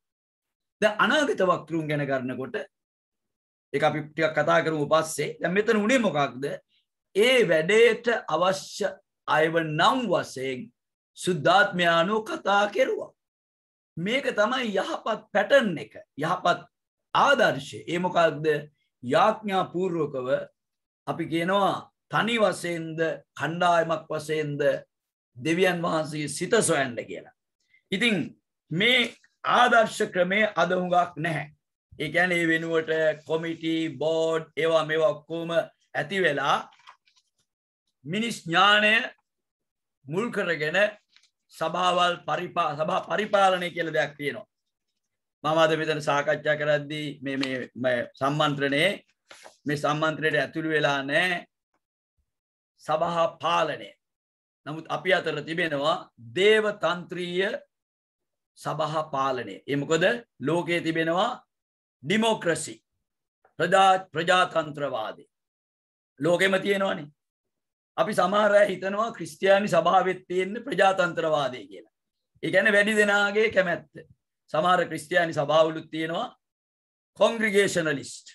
දැන් අනාගත වක්තෘන් ගැන කරනකොට ඒක අපි ටිකක් කතා කරමු පස්සේ. දැන් මෙතන උනේ මොකක්ද? ඒ වැඩේට අවශ්‍ය අයව නම් වශයෙන් සුද්ධාත්මයාණෝ කතා කෙරුවා. මේක තමයි යහපත් පැටර්න් එක. යහපත් ආදර්ශය. ඒ මොකක්ද? යාඥා පූර්වකව අපි කියනවා තනි වශයෙන්ද කණ්ඩායමක් වශයෙන්ද දෙවියන් වහන්සේගේ සිත සොයන්න කියලා. ඉතින් මේ ආදර්ශ ක්‍රමයේ අද හුඟක් නැහැ. ඒ කියන්නේ මේ වෙනුවට කොමිටි, බෝඩ් ඒවා මේවා ඔක්කොම ඇති වෙලා මිනිස් ඥාණය මුල් කරගෙන සභාවල් සභා පරිපාලනය කියලා දෙයක් තියෙනවා. මම අද මෙතන සාකච්ඡා කරද්දී මේ සම්මන්ත්‍රණයට ඇතුළු වෙලා නැහැ සභා පාලනය. නමුත් අපි අතර තිබෙනවා දේවතන්ත්‍රීය සභා පාලනය. ඒ මොකද ලෝකයේ තිබෙනවා ඩෙමොක්‍රසි. ප්‍රජාතන්ත්‍රවාදී ලෝකෙම තියෙනවනේ. අපි සමහර අය හිතනවා ක්‍රිස්තියානි සභාවෙත් තියෙන ප්‍රජාතන්ත්‍රවාදී කියලා. ඒ කියන්නේ වැඩි දෙනාගේ කැමැත්ත. සමහර ක්‍රිස්තියානි සභාවලුත් තියෙනවා කොන්ග්‍රිගේෂනලිස්ට්.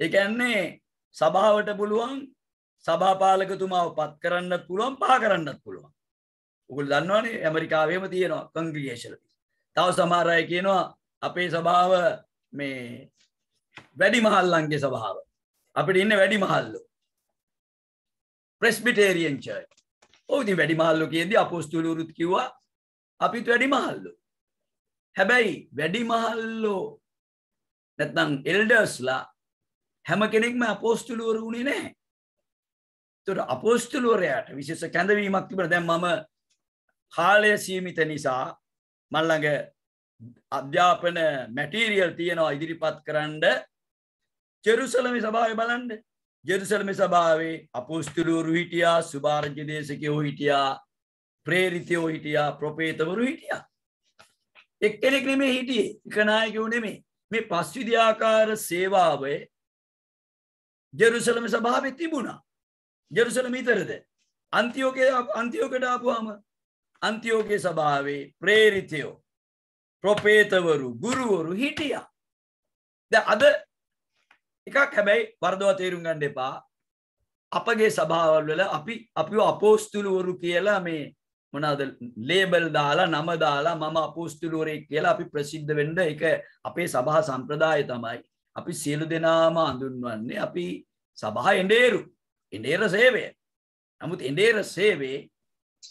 ඒ කියන්නේ සභාවට පුළුවන් සභාපාලකතුමාව පත් කරන්නත් පුළුවන් පහ කරන්නත් පුළුවන්. ඔයගොල්ලෝ දන්නවනේ ඇමරිකාවේම තියෙනවා කොන්ග්‍රිගේෂනලිස්ට්. තව සමහර අය කියනවා අපේ සභාව මේ වැඩිමහල්ලන්ගේ සභාව. අපිට ඉන්නේ වැඩිමහල්ලෝ. ප්‍රෙස්බිටේරියන් චර්ච්. ඔව් ඉතින් වැඩිමහල්ලෝ කියද්දි අපොස්තුලවරුත් කිව්වා අපිත් වැඩිමහල්ලෝ. හැබැයි වැඩිමහල්ලෝ නැත්නම් එල්ඩර්ස්ලා හැම කෙනෙක්ම අපොස්තුලවරු උනේ නැහැ. ඒතර අපොස්තුලවරයාට විශේෂ කැඳවීමක් තිබුණා. දැන් මම කාලය සීමිත නිසා මම ළඟ අධ්‍යාපන මැටීරියල් තියෙනවා ඉදිරිපත් කරන්න. ජෙරුසලමේ සභාවේ බලන්න. ජෙරුසලමේ සභාවේ අපොස්තුලවරු හිටියා, සුභාරජ්‍ය දේශකයෝ හිටියා, ප්‍රේරිතයෝ හිටියා, ප්‍රොපේතවරු හිටියා. එක්කෙනෙක් නෙමෙයි හිටියේ, එක නායකයෝ නෙමෙයි. මේ පස්විධ ආකාර සේවාවේ ජෙරුසලම සභාවේ තිබුණා. ජෙරුසලම විතරද? අන්තිෝකයට ආපුවාම අන්තිෝකයේ සභාවේ ප්‍රේරිතයෝ, ප්‍රොපේතවරු, ගුරුවරු හිටියා. දැන් අද එකක් හැබැයි වර්ධව තේරුම් ගන්න එපා. අපගේ සභාවල් වල අපිව අපොස්තුලවරු කියලා මේ මොනවාද ලේබල් දාලා නම දාලා මම අපොස්තුලවරයෙක් කියලා අපි ප්‍රසිද්ධ වෙන්න ඒක අපේ සභා සම්ප්‍රදාය තමයි. අපි සියලු දෙනාම හඳුන්වන්නේ අපි සභා එඬේර සේවය. නමුත් එඬේර සේවයේ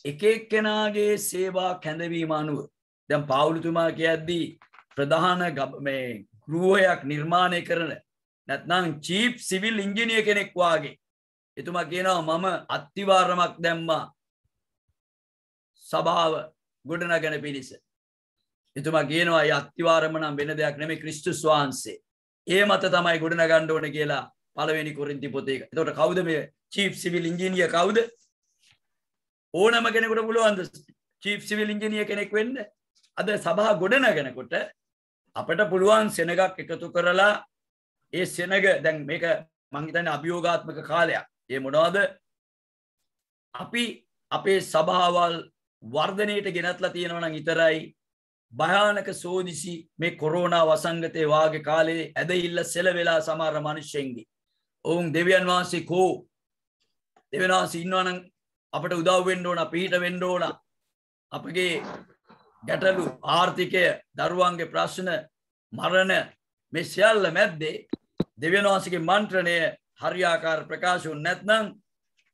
එක එක්කෙනාගේ සේවා කැඳවීම අනුව දැන් පාවුලුතුමා කියද්දී ප්‍රධාන මේ ගෘහයක් නිර්මාණය කරන නැත්නම් චීෆ් සිවිල් ඉංජිනේර කෙනෙක් වාගේ එතුමා කියනවා මම අත්තිවාරමක් දැම්මා සභාව ගොඩනගන පිණිස. එතුමා කියනවා ඒ අත්තිවාරම නම් වෙන දෙයක් නෙමෙයි ක්‍රිස්තුස් වහන්සේ. ඒ මත තමයි ගොඩනගන්න ඕනේ කියලා පළවෙනි කොරින්ති පොතේ. එතකොට කවුද මේ චීෆ් සිවිල් ඉංජිනේර කවුද? ඕනම කෙනෙකුට පුළුවන් ද චීෆ් සිවිල් ඉංජිනේර කෙනෙක් වෙන්න? අද සභා ගොඩනගනකොට අපිට පුළුවන් සෙනගක් එකතු කරලා ඒ සෙනග දැන් මේක මං හිතන්නේ අභියෝගාත්මක කාලයක්. ඒ මොනවද? අපි අපේ සභාවල් වර්ධනයට ගෙනත්ලා තියෙනවා නම් විතරයි භයානක සෝදිසි මේ කොරෝනා වසංගතේ වාගේ කාලේ ඇදහිල්ල සෙලවෙලා සමහර මිනිස්සුන්ගේ ඔවුන් දෙවියන් වහන්සේ කෝ දෙවියන් වහන්සේ ඉන්නවා නම් අපට උදව් වෙන්න ඕන පිහිට වෙන්න ඕන අපගේ ගැටලු ආර්ථිකය දරුවන්ගේ ප්‍රශ්න මරණ මේ සියල්ල මැද්දේ දෙවියන් වහන්සේගේ මන්ත්‍රණය හරියාකාර ප්‍රකාශ වුනේ නැත්නම්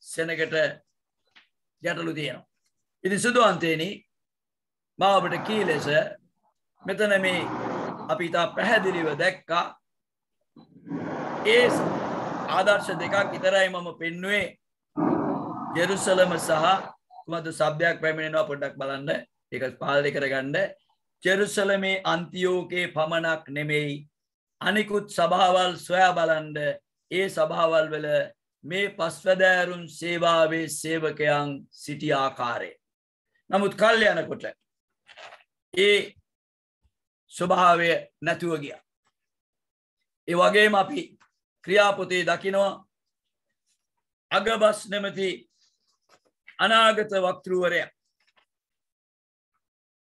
සෙනගට ගැටලු තියෙනවා. ඉතින් සුදුවන්තේනි මම ඔබට කී ලෙස මෙතන මේ අපි තා පැහැදිලිව දැක්කා ඒ ආදර්ශ දෙකක් විතරයි මම පෙන්වුවේ. ජෙරුසලම සහ මද සබ්දයක් පැමිණෙනවා පොඩ්ඩක් බලන්න. ඒක පාලනය කරගන්න. ජෙරුසලමේ අන්තිෝකේ පමණක් නෙමෙයි අනිකුත් සභාවල් සොයා බලන්න. ඒ සභාවල් වල මේ පස්වැදෑරුම් සේවාවේ සේවකයන් සිටි ආකාරය. නමුත් කල් යනකොට ඒ ස්වභාවය නැතුව ගියා. ඒ වගේම අපි ක්‍රියාපොතේ දකිනවා අගබස් නැමැති අනාගත වක්තෘවරයා.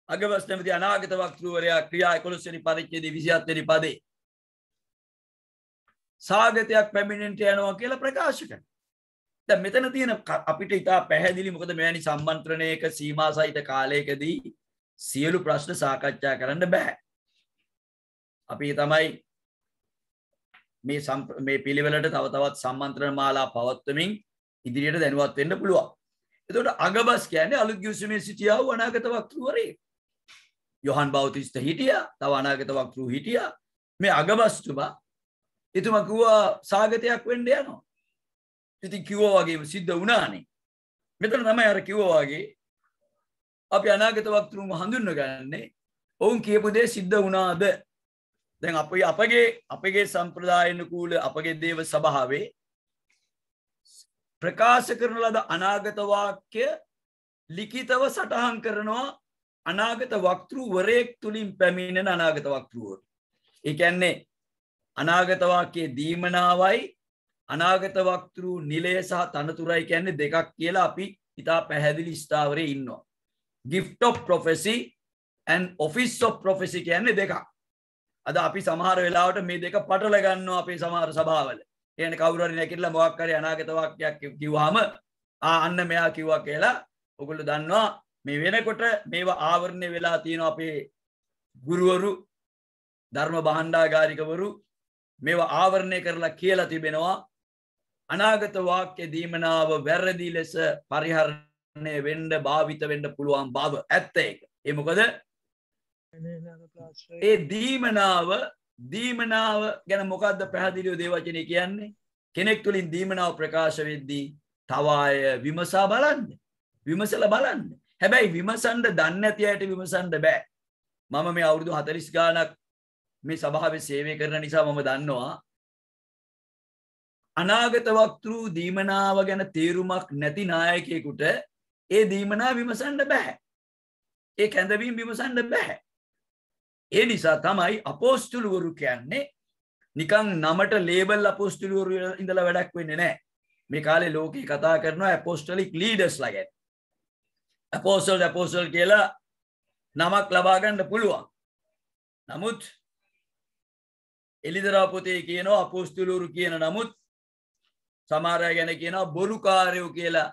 අගබස් නැමැති අනාගත වක්තෘවරයා ක්‍රියා 11 වෙනි පරිච්ඡේදයේ 27 වෙනි පදේ සාගතයක් පැමිණෙන්නට යනවා කියලා ප්‍රකාශ කරනවා. දැන් මෙතන තියෙන අපිට ඉතා පැහැදිලි මොකද මෙවැනි සම්මන්ත්‍රණයක සීමා සහිත කාලයකදී සියලු ප්‍රශ්න සාකච්ඡා කරන්න බෑ. අපි තමයි මේ පිළිවෙලට තව තවත් සම්මන්ත්‍රණ මාලා පවත්වමින් ඉදිරියට දැනුවත් වෙන්න පුළුවන්. එතකොට අගබස් කියන්නේ අලුත් ගිවිසුමේ සිටියා වූ අනාගත වක්තෘවරයෙක්. යොහන් බෞතිස්ත හිටියා, තව අනාගත වක්තෘ හිටියා. මේ අගබස්තුමා එතුමා කිව්වා සාගතයක් වෙන්න යනවා. ඉතින් කිව්වා වගේම සිද්ධ වුණානේ. මෙතන තමයි අර කිව්වා වගේ අපි අනාගත වක්තෘම හඳුන්වගන්නේ ඔවුන් කියපු දේ සිද්ධ වුණාද? දැන් අපගේ සම්ප්‍රදායනුකූල අපගේ දේව සභාවේ ප්‍රකාශ කරන ලද අනාගත වාක්‍ය ලිඛිතව සටහන් කරනවා අනාගත වක්තෘවරයෙක් තුලින් පැමිණෙන අනාගත වක්තෘවරු. ඒ කියන්නේ අනාගත වාක්‍යයේ දීමනාවයි අනාගත වක්තෘ නිලය සහ තනතුරයි කියන්නේ දෙකක් කියලා අපි ඉතා පැහැදිලි ස්ථාවරයේ ඉන්නවා. gift of prophecy and office of prophecy කියන්නේ දෙකක්. අද අපි සමහර වෙලාවට මේ දෙක පටල ගන්නවා අපේ සමහර සභාවල. කියන්නේ කවුරු හරි නැගිටලා මොකක් හරි අනාගත වාක්‍යයක් කිව්වහම අන්න මෙයා කිව්වා කියලා ඔයගොල්ලෝ දන්නවා මේ වෙනකොට මේවා ආවරණය වෙලා තියෙනවා අපේ ගුරුවරු ධර්ම භාණ්ඩාගාරිකවරු මේවා ආවරණය කරලා කියලා තිබෙනවා අනාගත වාක්‍ය දීමනාව වැරදි ලෙස පරිහරණය වෙන්න භාවිත වෙන්න පුළුවන් බව ඇත්ත ඒක. ඒ මොකද ඒ දීමනාව ගැන මොකද්ද පැහැදිලිව දේවචනේ කියන්නේ? කෙනෙක් තුලින් දීමනාව ප්‍රකාශ වෙද්දී තව අය විමසා බලන්න. විමසලා බලන්න. හැබැයි විමසන්න දන්නේ නැති අයට විමසන්න බෑ. මම මේ අවුරුදු 40 ගාණක් මේ සභාවේ සේවය කරන නිසා මම දන්නවා අනාගත වක්තෘ දීමනාව ගැන තේරුමක් නැති නායකයෙකුට ඒ දීමනාව විමසන්න බෑ. ඒ කැඳවීම විමසන්න බෑ. ඒ නිසා තමයි අපොස්තුලවරු කියන්නේ නිකන් නමට ලේබල් අපොස්තුලවරු ඉඳලා වැඩක් වෙන්නේ නැහැ. මේ කාලේ ලෝකේ කතා කරනවා අපොස්තලික් ලීඩර්ස්ලා ගැන. අපොස්තල් කියලා නමක් ලබා ගන්න පුළුවන්. නමුත් එලිදරා පොතේ කියනවා අපොස්තුලවරු කියන නමුත් සමහර අය ගැන කියනවා බොරුකාරයෝ කියලා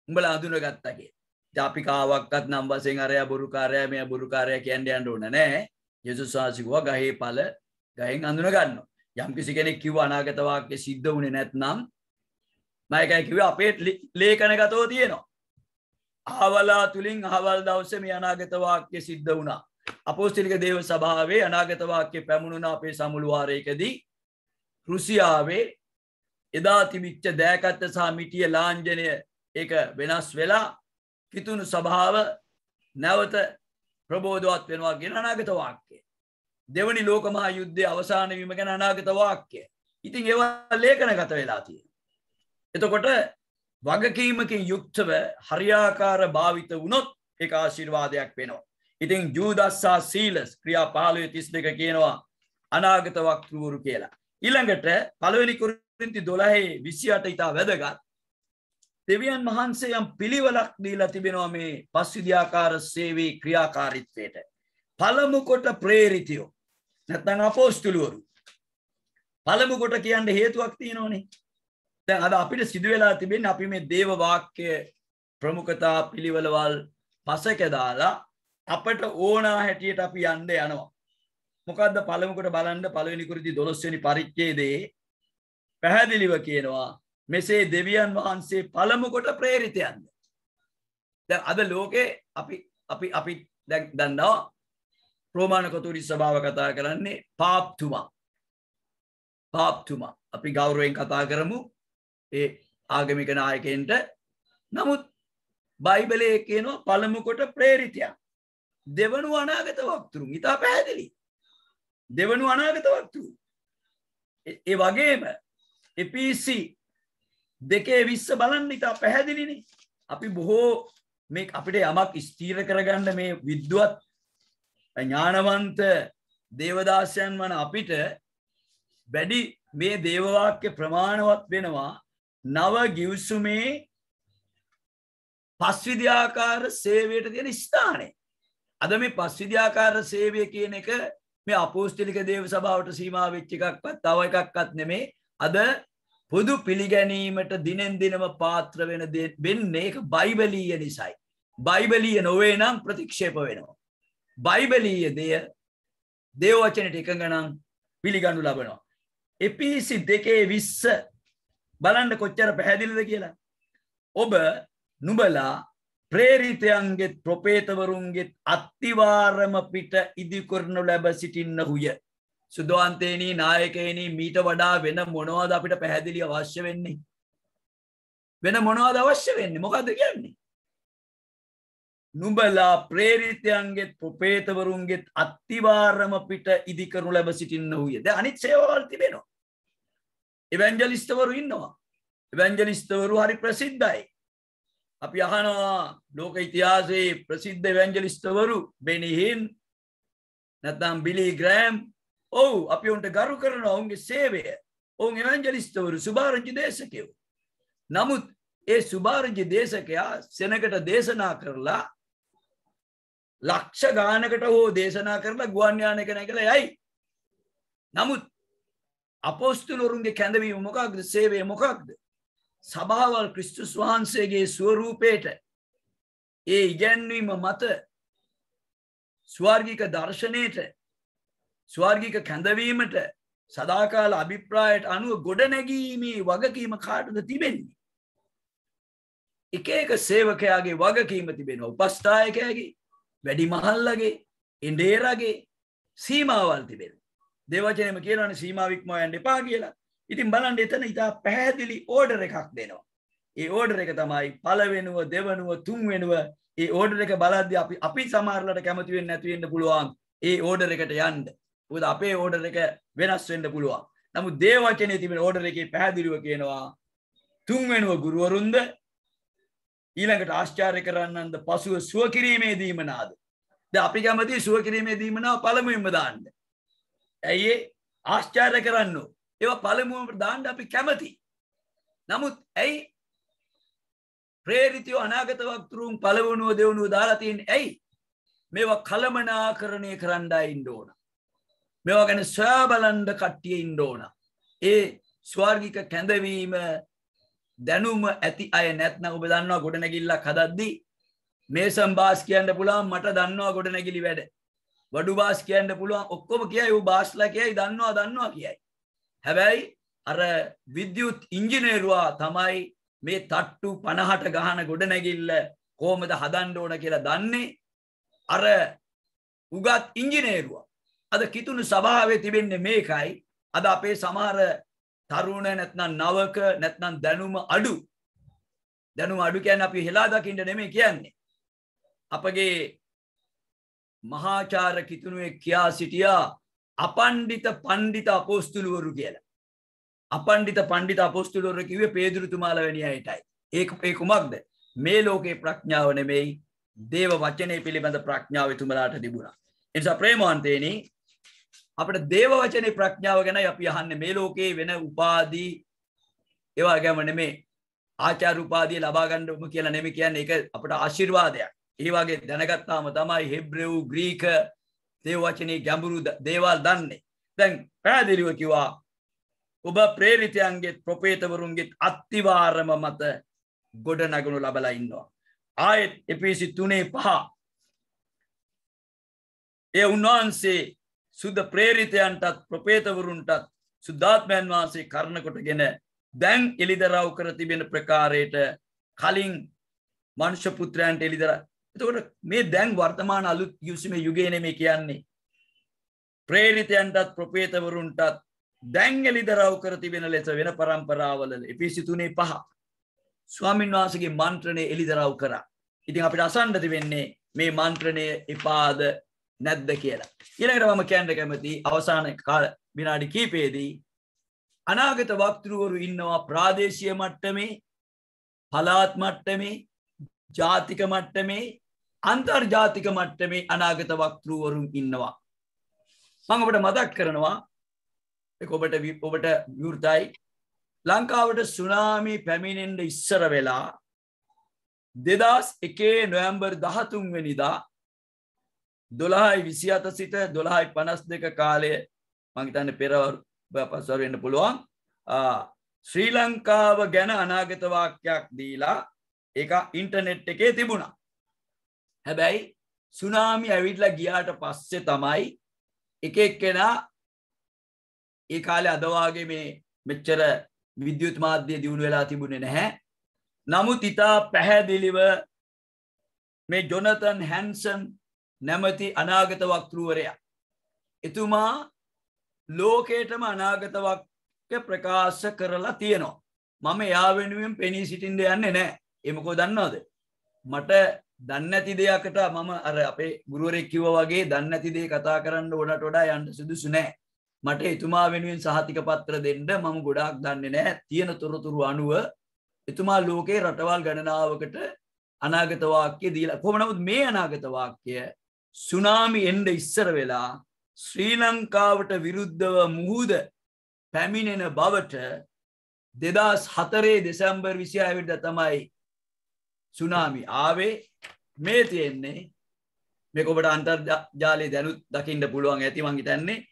උඹලා අඳුනගත්තා කියලා. අපි කාවක්වත් නම් වශයෙන් අරයා බොරුකාරයා මෙයා බොරුකාරයා කියන්නේ යන්න ඕන නෑ. යේසුස් වහන්සේ කිව්වා ගහේ ඵල ගහෙන් අඳුන ගන්නවා. යම් කිසි කෙනෙක් කිව්වා අනාගත වාක්‍ය සිද්ධ වුණේ නැත්නම් මම ඒකයි කිව්වේ අපේ ලේඛනගතව තියෙනවා. අහවලා තුලින් අහවල් දවසේ මේ අනාගත වාක්‍ය සිද්ධ වුණා. අපොස්තලික දේව සභාවේ අනාගත වාක්‍ය පැමුණුණා අපේ සමුළු වාරයකදී රුසියාවේ එදා තිබිච්ච දෑකත්ත සහ මිටිය ලාංඡනය ඒක වෙනස් වෙලා කිතුණු සභාව නැවත ප්‍රබෝධවත් වෙනවා කියන අනාගත වාක්‍යය. දෙවනි ලෝක මහා යුද්ධයේ අවසාන වීම ගැන අනාගත වාක්‍යය. ඉතින් ඒවා ලේඛනගත වෙලා තියෙනවා. එතකොට වගකීමකින් යුක්තව හරියාකාර භාවිත වුණොත් ඒක ආශිර්වාදයක් වෙනවා. ඉතින් ජූදස් සහ සීලස් ක්‍රියා 15:32 කියනවා අනාගත වක්තෘවරු කියලා. ඊළඟට පළවෙනි කොරින්ති 12:28 ඉතා වැදගත්. දෙවියන් වහන්සේ යම් පිළිවෙලක් දීලා තිබෙනවා මේ පස්විධ ආකාර සේවී ක්‍රියාකාරීත්වයට. පළමු කොට ප්‍රේරිතයෝ නැත්නම් අපොස්තුලවරු. පළමු කොට කියන්නේ හේතුවක් තියෙනවනේ. දැන් අද අපිට සිදු වෙලා තිබෙන්නේ අපි මේ දේව වාක්‍ය ප්‍රමුඛතා පිළිවෙලවල් පසක දාලා අපට ඕනා හැටියට අපි යන්න යනවා. මොකද්ද පළමු කොට බලන්න පළවෙනි කොරින්ති 12 වෙනි පරිච්ඡේදයේ පැහැදිලිව කියනවා මෙසේ දෙවියන් වහන්සේ පළමු කොට ප්‍රේරිතයන්ද. දැන් අද ලෝකේ අපි දැන් දන්නවා රෝමාන කතෝලික සභාව කතා කරන්නේ පාප්තුමා. අපි ගෞරවයෙන් කතා කරමු ඒ ආගමික නායකයන්ට. නමුත් බයිබලයේ කියනවා පළමු කොට ප්‍රේරිතයන්. දෙවනු අනාගත වක්තෘ. ඉතා පැහැදිලි. දෙවනු අනාගත වක්තෘ. ඒ වගේම එපීසි 2:20 බලන්න ඉතා පැහැදිලිනේ. අපි බොහෝ මේ අපිට යමක් ස්ථීර කරගන්න මේ විද්වත් ඥානවන්ත දේවදාසයන් වන අපිට වැඩි මේ දේව වාක්‍ය ප්‍රමාණවත් වෙනවා නව ගිවිසුමේ පස්විධ ආකාර සේවයට තියෙන ස්ථානය. අද මේ පස්විධ ආකාර සේවය කියන එක මේ අපොස්තලික දේව සභාවට සීමා වෙච්ච එකක්වත් තව එකක්වත් නෙමේ. අද පොදු පිළිගැනීමට දිනෙන් දිනම පාත්‍ර වෙන්නේ ඒක බයිබලීය නිසායි. බයිබලීය නොවේ නම් ප්‍රතික්ෂේප වෙනවා. බයිබලීය දෙය දේව වචනයට එකඟ නම් පිළිගනු ලබනවා. එපීසි 2:20 බලන්න කොච්චර පැහැදිලිද කියලා. ඔබ නුඹලා ප්‍රේරිතයන්ගෙත් ප්‍රොපේතවරුන්ගෙත් අත්තිවාරම පිට ඉදිකරනු ලැබ සිටින්නහුය. සුදවන්තේනි නායකයනි මීට වඩා වෙන මොනවද අපිට පැහැදිලි අවශ්‍ය වෙන්නේ? වෙන මොනවද අවශ්‍ය වෙන්නේ? මොකද්ද කියන්නේ? නුඹලා ප්‍රේරිතයන්ගෙත් ප්‍රොපේතවරුන්ගෙත් අත්තිවාරම පිට ඉදිකරනු ලැබ සිටින්නහුය. දැන් අනිත් සේවවල තිබෙනවා. ඉවැන්ජලිස්ට්වරු ඉන්නවා. ඉවැන්ජලිස්ට්වරු හරි ප්‍රසිද්ධයි. අපි අහනවා ලෝක ඉතිහාසයේ ප්‍රසිද්ධ ඉවැන්ජලිස්ට්වරු බෙනි හින් නැත්නම් බිලි ග්‍රෑම් ඔව් අපි උන්ට ගරු කරනවා ඔවුන්ගේ සේවය. ඔවුන් එවැන්ජලිස්ට්වරු සුභාරංචි දේශකයෝ. නමුත් ඒ සුභාරංචි දේශකයා සෙනගට දේශනා කරලා ලක්ෂ ගානකට හෝ දේශනා කරලා ගුවන් යානයක නැගලා යයි. නමුත් අපොස්තුලවරුන්ගේ කැඳවීම මොකක්ද? සේවය මොකක්ද? සභාවල් ක්‍රිස්තුස් වහන්සේගේ ස්වරූපයට ඒ ඉගැන්වීම මත ස්වර්ගික දර්ශනයට ස්වර්ගික කැඳවීමට සදාකාල අභිප්‍රායට අනුව ගොඩනැගීමේ වගකීම කාටද තිබෙන්නේ? එක එක සේවකයාගේ වගකීම තිබෙනවා. උපස්ථායකයාගේ, වැඩිමහල්ලගේ, ඉන්දේරගේ සීමාවල් තිබෙනවා. දේවචනයම කියනවානේ සීමාව ඉක්මවා යන්න එපා කියලා. ඉතින් බලන්න එතන ඉතා පැහැදිලි ඕඩර් එකක් දෙනවා. ඒ ඕඩර් එක තමයි පළවෙනුව, දෙවනුව, තුන්වෙනුව. ඒ ඕඩර් එක බලද්දී අපි සමහරලට කැමති වෙන්නේ නැති වෙන්න පුළුවන් ඒ ඕඩර් එකට යන්න. මොකද අපේ ඕඩර් එක වෙනස් වෙන්න පුළුවන්. නමුත් දේවචනයේ තිබෙන ඕඩර් එකේ පැහැදිලිව කියනවා තුන්වෙනුව ගුරුවරුන්ද, ඊළඟට ආශ්චර්ය කරන්නන්ද, පසුව සුව කිරීමේ දීමනාද. දැන් අපි කැමති සුව කිරීමේ දීමනාව පළමුවෙන්ම දාන්න. ඇයි ආශ්චර්ය කරන්නෝ? ඒවා පළමුවෙන්ම දාන්න අපි කැමති. නමුත් ඇයි ප්‍රේරිතයෝ අනාගත වක්තෘන් පළවෙනුව දෙවනුව දාලා තියෙන්නේ? ඇයි? මේවා කලමනාකරණය කරන්නයි ඉන්න ඕන. මේවා ගැන සොයා බලන්න කට්ටිය ඉන්න ඕන. ඒ ස්වර්ගික කැඳවීම දැනුම ඇති අය නැත්නම් ඔබ දන්නවා ගොඩනැගිල්ලක් හදද්දී මේසම් බාස් කියන්න පුළුවන් මට දන්නවා ගොඩනැගිලි වැඩ. වඩු බාස් කියන්න පුළුවන් ඔක්කොම කියයි ඌ බාස්ලා කියයි දන්නවා කියයි. හැබැයි අර විද්‍යුත් ඉංජිනේරුවා තමයි මේ තට්ටු 50ට ගහන ගොඩනැගිල්ල කොහොමද හදන්න ඕන කියලා දන්නේ. අර උගත් ඉංජිනේරුවා. අද කිතුණු සභාවේ තිබෙන්නේ මේකයි. අද අපේ සමහර තරුණ නැත්නම් නවක නැත්නම් දැනුම අඩු කියන්නේ අපි හෙලා දකින්න නෙමෙයි කියන්නේ. අපගේ මහාචාර්ය කිතුණුවේ කියා සිටියා අපණ්ඩිත පණ්ඩිත අපොස්තුලවරු කියලා. අපණ්ඩිත පණ්ඩිත අපොස්තුලවරු කිව්වේ පේදුරුතුමාලා වැනි අයටයි. ඒ කුමක්ද? මේ ලෝකේ ප්‍රඥාව නෙමෙයි දේව වචනේ පිළිබඳ ප්‍රඥාව එතුමලාට තිබුණා. ඒ නිසා ප්‍රේමවන්තේනි අපිට දේව වචනේ ප්‍රඥාව ගැනයි අපි අහන්නේ. මේ ලෝකේ වෙන උපාධි ඒවා ගැම නෙමෙයි. ආචාර්ය උපාධිය ලබා ගන්න කියලා නෙමෙයි කියන්නේ. ඒක අපට ආශිර්වාදයක්. ඒ වගේ දැනගත්තාම තමයි හෙබ්‍රෙව් ග්‍රීක දේව වචනේ ගැඹුරු දේවල් දන්නේ. දැන් පැහැදිලිව කිව්වා ඔබ ප්‍රේරිතයන්ගේ ප්‍රොපේතවරුන්ගේ අත්තිවාරම මත ගොඩ නගනු ලබලා ඉන්නවා. ආයෙත් එපිසි 3:5 ඒ උන්වහන්සේ සුද්ධ ප්‍රේරිතයන්ටත් ප්‍රොපේතවරුන්ටත් සුද්ධාත්මයන් වහන්සේ කරන කොටගෙන දැන් එලිදරව් කර තිබෙන ප්‍රකාරයට කලින් මනුෂ්‍ය පුත්‍රයන්ට එලිදරව්. එතකොට මේ දැන් වර්තමාන අලුත් යුසීමේ යුගයේ නෙමෙයි කියන්නේ. ප්‍රේරිතයන්ටත් ප්‍රොපේතවරුන්ටත් දැන් එලිදරව් කර තිබෙන ලෙස වෙන පරම්පරාවල එපිසි 3:5 ස්වාමීන් වහන්සේගේ මන්ත්‍රණය එලිදරව් කරා. ඉතින් අපිට අසන්න තිබෙන්නේ මේ මන්ත්‍රණය එපාද නැද්ද කියලා. ඊළඟට මම කියන්න කැමති අවසාන කාල විනාඩි කිහිපෙදී අනාගත වක්තෘවරු ඉන්නවා ප්‍රාදේශීය මට්ටමේ, පළාත් මට්ටමේ, ජාතික මට්ටමේ, අන්තර්ජාතික මට්ටමේ අනාගත වක්තෘවරු ඉන්නවා. මම ඔබට මතක් කරනවා ඒක ඔබට විවෘතයි. ලංකාවට සුනාමි පැමිණෙන්න ඉස්සර වෙලා 2001 නොවැම්බර් 13 වෙනිදා 12:27 සිට 12:52 කාලය මම හිතන්නේ පසුවර වෙන්න පුළුවන්. ශ්‍රී ලංකාව ගැන අනාගත වාක්‍යයක් දීලා ඒක ඉන්ටර්නෙට් එකේ තිබුණා. හැබැයි සුනාමි ඇවිල්ලා ගියාට පස්සේ තමයි එක එක්කෙනා ඒ කාලේ අද වාගේ මේ මෙච්චර විද්‍යුත් මාධ්‍ය දියුණු වෙලා තිබුණේ නැහැ. නමුත් ඉතා පැහැදිලිව මේ ජොනතන් හැන්සන් නැමැති අනාගත වක්තෘවරයා එතුමා ලෝකේටම අනාගත වාක්‍ය ප්‍රකාශ කරලා තියෙනවා. මම එයා වෙනුවෙන් පෙනී සිටින්න යන්නේ නැහැ. ඒ මොකෝ දන්නවද? මට දන්නේ නැති දෙයකට මම අර අපේ ගුරුවරයෙක් කිව්වා වගේ දන්නේ නැති දේ කතා කරන්න ඕනට වඩා යන්න සුදුසු නැහැ. මට එතුමා වෙනුවෙන් සහතික පත්‍ර දෙන්න මම ගොඩාක් දන්නේ නැහැ. තියෙන තොරතුරු අනුව එතුමා ලෝකේ රටවල් ගණනාවකට අනාගත වාක්‍ය දීලා කොහොම නමුත් මේ අනාගත වාක්‍ය සුනාමි එන්න ඉස්සර වෙලා ශ්‍රී ලංකාවට විරුද්ධව මුහුද පැමිණෙන බවට 2004 දෙසැම්බර් 26 වෙනිදා තමයි සුනාමි ආවේ. මේ තියෙන්නේ මේක ඔබට අන්තර්ජාලයේ දැනුත් දකින්න පුළුවන් ඇති මං හිතන්නේ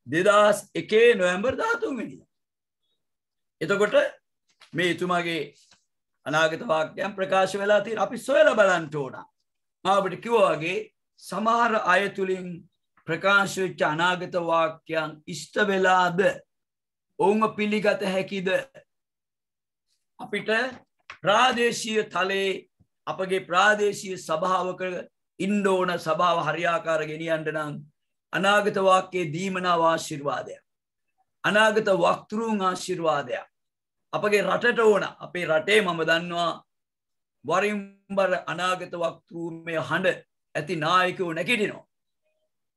2001 නොවැම්බර් 13 වෙනිදා. එතකොට මේ එතුමාගේ අනාගත වාක්‍යයන් ප්‍රකාශ වෙලා තියෙන අපි සොයලා බලන්න ඕන. මම ඔබට කිව්වා වගේ සමහර අය තුලින් ප්‍රකාශ වෙච්ච අනාගත වාක්‍යයන් ඉෂ්ට වෙලාද ඔවුන්ව පිළිගත හැකිද? අපිට ප්‍රාදේශීය තලයේ අපගේ ප්‍රාදේශීය සභාවක ඉන්න ඕන සභාව හරියාකාර ගෙනියන්න නම් අනාගත වාක්‍යයේ දීමනාව ආශිර්වාදයක්. අනාගත වක්තෘන් ආශිර්වාදයක්. අපගේ රටට ඕන. අපේ රටේ මම දන්නවා වරින් වර අනාගත වක්තෘමේ හඬ ඇති නායකයෝ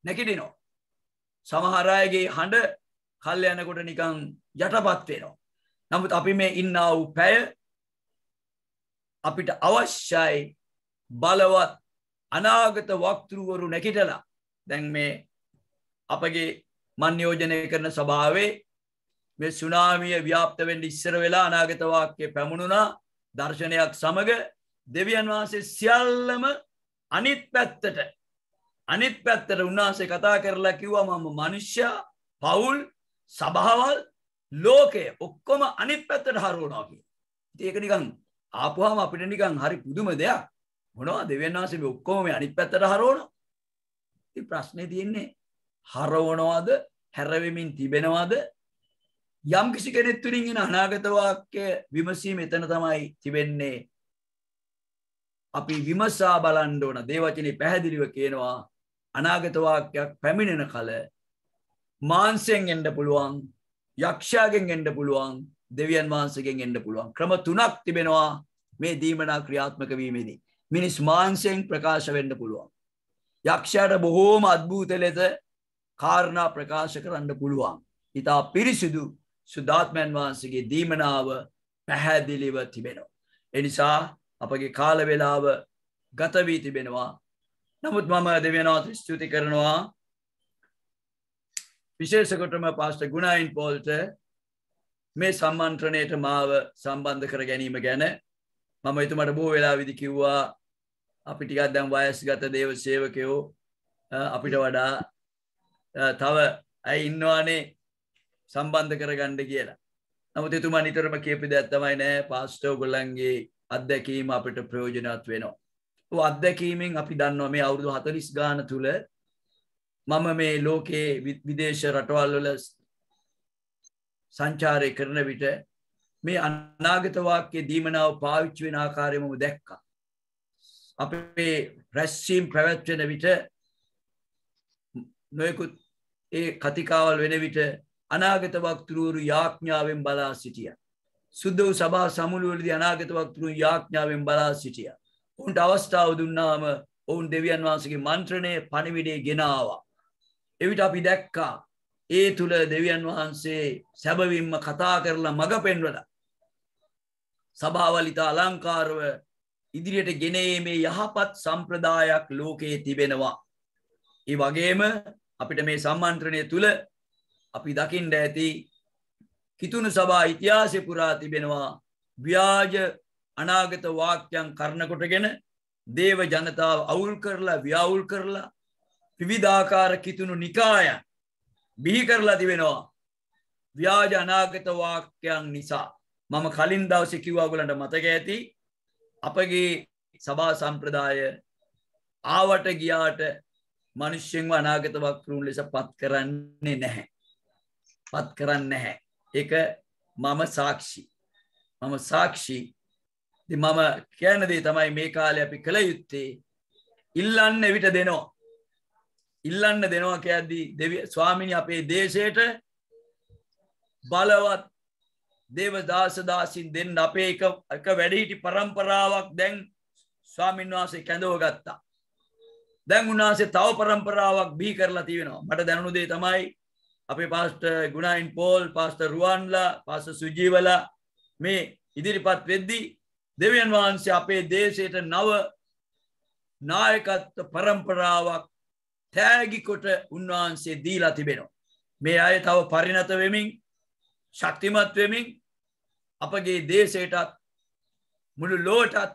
නැගිටිනවා. සමහර අයගේ හඬ කල් යනකොට නිකන් යටපත් වෙනවා. නමුත් අපි මේ ඉන්නා වූ පැය අපිට අවශ්‍යයි බලවත් අනාගත වක්තෘවරු නැගිටලා දැන් මේ අපගේ මන් නියෝජනය කරන සභාවේ මේ සුනාමිය ව්‍යාප්ත වෙන්න ඉස්සර වෙලා අනාගත වාක්‍ය පැමුණුණා දර්ශනයක් සමග දෙවියන් වහන්සේ සියල්ලම අනිත් පැත්තට උන්වහන්සේ කතා කරලා කිව්වා මම මනුෂ්‍යයා පවුල් සභාවල් ලෝකය ඔක්කොම අනිත් පැත්තට හරවනවා කියලා. ඉතින් ඒක නිකන් ආපුවාම අපිට නිකන් හරි පුදුම දෙයක්. මොනවා දෙවියන් වහන්සේ මේ ඔක්කොම මේ අනිත් පැත්තට හරවනවා. ඉතින් ප්‍රශ්නේ තියෙන්නේ හරවනවද හැරෙමින් තිබෙනවද? යම් කිසි කෙනෙක් තුලින් එන අනාගත වාක්‍ය විමසීම එතන තමයි තිබෙන්නේ. අපි විමසා බලන්න ඕන. දේවචනේ පැහැදිලිව කියනවා අනාගත වාක්‍යයක් පැමිණෙන කල මාංශයෙන් එන්න පුළුවන්, යක්ෂයාගෙන් එන්න පුළුවන්, දෙවියන් වහන්සේගෙන් එන්න පුළුවන්. ක්‍රම තුනක් තිබෙනවා මේ දීමනා ක්‍රියාත්මක වීමේදී. මිනිස් මාංශයෙන් ප්‍රකාශ වෙන්න පුළුවන්. යක්ෂයාට බොහෝම අద్භූත ලෙස කාරණා ප්‍රකාශ කරන්න පුළුවන්. ඊට පිරිසිදු සුද්ධාත්මයන් වහන්සේගේ දීමනාව පැහැදිලිව තිබෙනවා. ඒ නිසා අපගේ කාල වේලාව ගත වී තිබෙනවා. නමුත් මම දෙවියන් වහන්සේට ස්තුති කරනවා විශේෂකොටම පාස්ටර් ගුණායින් පෝල්ට මේ සම්මන්ත්‍රණයට මාව සම්බන්ධ කර ගැනීම ගැන. මම එතුමාට බොහෝ වෙලාවෙදි කිව්වා අපි ටිකක් දැන් වයස්ගත දේව සේවකයෝ අපිට වඩා තව අය ඉන්නවානේ සම්බන්ධ කරගන්න කියලා. නමුත් එතුමා නිතරම කියපු දෙයක් තමයි නෑ පාස්ටර් ඔයගොල්ලන්ගේ අත්දැකීම අපිට ප්‍රයෝජනවත් වෙනවා. ඔය අත්දැකීමෙන් අපි දන්නවා මේ අවුරුදු 40 ගාන තුල මම මේ ලෝකේ විදේශ රටවල් වල සංචාරය කරන විට මේ අනාගත වාක්‍ය දීමනාව පාවිච්චි වෙන ආකාරය මම දැක්කා. අපේ රැස්වීම් පැවැත්වෙන විට නොයෙකුත් ඒ කතිකාවල් වෙන විට අනාගත වක්තෘවරු යාඥාවෙන් බලා සිටියා. සුද්ධ වූ සභා සමුළුවලදී අනාගත වක්තෘන් යාඥාවෙන් බලා සිටියා. ඔවුන්ට අවස්ථාව දුන්නාම ඔවුන් දෙවියන් වහන්සේගේ මන්ත්‍රණය පණිවිඩය ගෙන ආවා. එවිට අපි දැක්කා ඒ තුල දෙවියන් වහන්සේ සැබවින්ම කතා කරලා මඟ පෙන්වලා සභාවල ඉතා අලංකාරව ඉදිරියට ගෙනීමේ යහපත් සම්ප්‍රදායක් ලෝකයේ තිබෙනවා. ඒ වගේම අපිට මේ සම්මන්ත්‍රණය තුල අපි දකින්න ඇති කිතුණු සභා ඉතිහාසය පුරා තිබෙනවා ව්‍යාජ අනාගත වාක්‍යයන් කරන කොටගෙන දේව ජනතාව අවුල් කරලා ව්‍යාවුල් කරලා විවිධාකාර කිතුණු නිකායන් බිහි කරලා තිබෙනවා ව්‍යාජ අනාගත වාක්‍යයන් නිසා. මම කලින් දවසේ කිව්වා ඔයගලන්ට මතක ඇති අපගේ සභා සම්ප්‍රදාය ආවට ගියාට මිනිස්සුන්ව අනාගත වක්තෘන් ලෙස පත් කරන්නේ නැහැ. ඒක මම සාක්ෂි. ඉතින් මම කියන දේ තමයි මේ කාලේ අපි කළ යුත්තේ ඉල්ලන්න විට දෙනවා. ඉල්ලන්න දෙනවා කියද්දී දෙවි ස්වාමීනි අපේ දේශයට බලවත් දේවදාස දාසින් දෙන්න අපේ එක වැඩිහිටි පරම්පරාවක් දැන් ස්වාමීන් වහන්සේ කැඳව ගත්තා. දැන් උන්වහන්සේ තව පරම්පරාවක් බිහි කරලා තියෙනවා. මට දැනුණු දේ තමයි අපේ පාස්ටර් ගුණායින් පෝල්, පාස්ටර් රුවන්ලා, පාස්ටර් සුජීවලා මේ ඉදිරිපත් වෙද්දී දෙවියන් වහන්සේ අපේ දේශයට නව නායකත්ව පරම්පරාවක් තෑගි කොට උන්වහන්සේ දීලා තිබෙනවා. මේ අය තව පරිණත වෙමින් ශක්තිමත් වෙමින් අපගේ දේශයටත් මුළු ලෝකටත්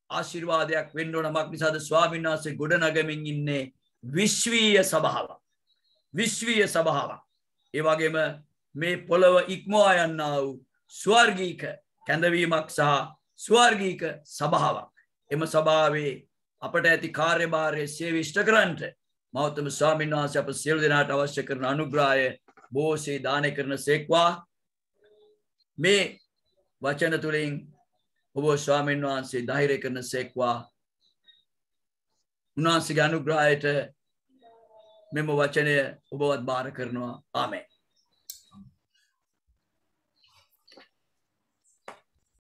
ආශිර්වාදයක් වෙන්න ඕන. මක් නිසාද ස්වාමීන් වහන්සේ ගොඩනගමින් ඉන්නේ විශ්වීය සභාවක්. විශ්වීය සභාවක්. ඒ වගේම මේ පොළව ඉක්මවා යන්නා වූ ස්වර්ගීක කැඳවීමක් සහ ස්වර්ගීක සභාවක්. එම සභාවේ අපට ඇති කාර්යභාරය සේවිෂ්ඨ කරන්නට මෞතම ස්වාමීන් වහන්සේ අප සියලු දෙනාට අවශ්‍ය කරන අනුග්‍රහය බොහෝසේ දානය කරන සේක්වා. මේ වචන තුලින් ඔබ ස්වාමීන් වහන්සේ ධෛර්ය කරන සේක්වා. උන්වහන්සේගේ අනුග්‍රහයට මෙම වචනය ඔබවත් බාර කරනවා. ආමේන්.